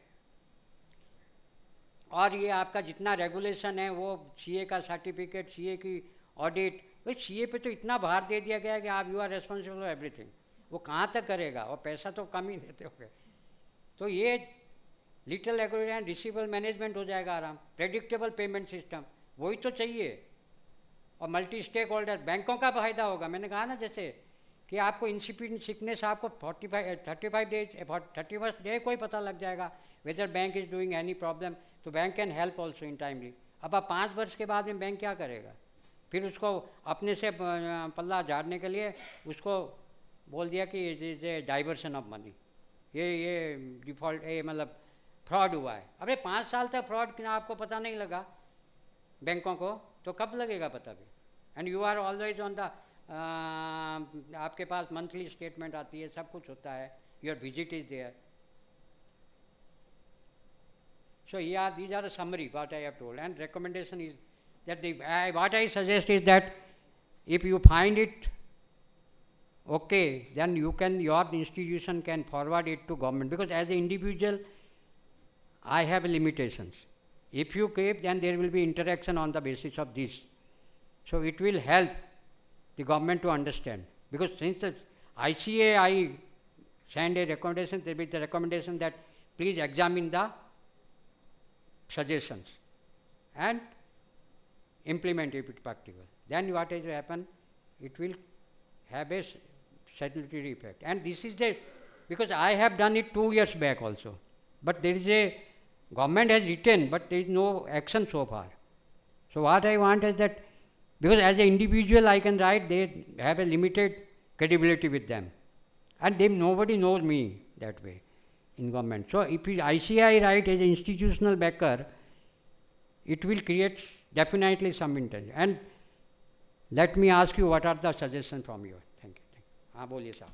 और ये आपका जितना रेगुलेशन है वो CA का सर्टिफिकेट, CA की ऑडिट, भाई CA पे तो इतना भार दे दिया गया है कि आप you are responsible for everything. वो कहाँ तक करेगा? और पैसा तो कम ही देते होगे। तो ये little regulator and receivable management हो जाएगा आराम, प्रेडिक्टेबल पेमेंट सिस्टम, वही तो चाहिए। और मल्टी स्टेक होल्डर, बैंकों का फायदा होगा। मैंने कहा ना जैसे कि आपको इंसिपिडेंट सिकनेस आपको 35 डेज 31st डे को ही पता लग जाएगा whether bank is doing any problem, तो bank can help also in timely. अब आप 5 वर्ष के बाद में बैंक क्या करेगा? फिर उसको अपने से पल्ला झाड़ने के लिए उसको बोल दिया कि ये डाइवर्शन ऑफ मनी, ये डिफ़ॉल्ट, ये मतलब फ्रॉड हुआ है। अरे 5 साल तक फ्रॉड आपको पता नहीं लगा बैंकों को, तो कब लगेगा पता भी? And you are always on the, आपके पास मंथली स्टेटमेंट आती है, सब कुछ होता है, your visit is there. So yeah, these are the summary what I have told, and recommendation is that what I suggest is that if you find it okay, then your institution can forward it to government, because as an individual I have limitations. If you keep, then there will be interaction on the basis of this. So it will help the government to understand, because since the ICA I send a recommendation, there will be the recommendation that please examine the suggestions and implement it practical. Then what will happen? It will have a salutary effect. And this is the, because I have done it 2 years back also, but there is a, government has written, but there is no action so far. So what I want is that, because as an individual I can write, they have a limited credibility with them, and nobody knows me that way in government. So if ICI write as an institutional backer, it will create definitely some intent. And let me ask you, what are the suggestions from you? Thank you. हाँ बोलिए साहब.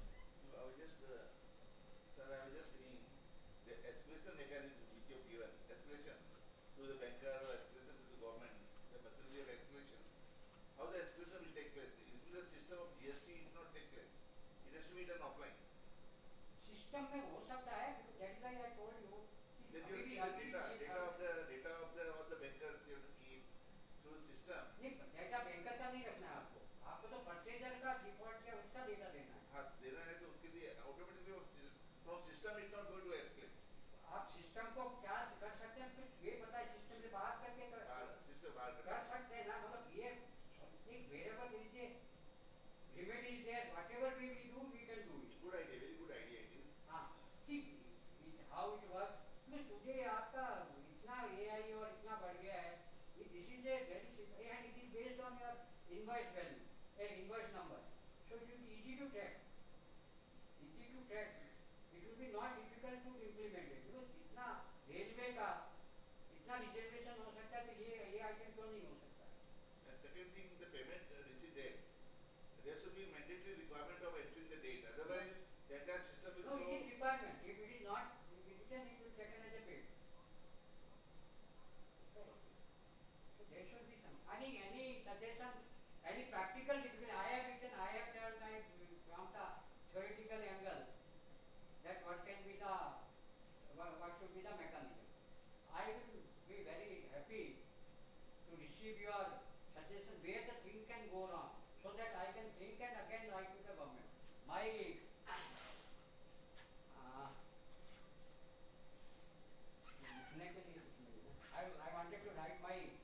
0.5.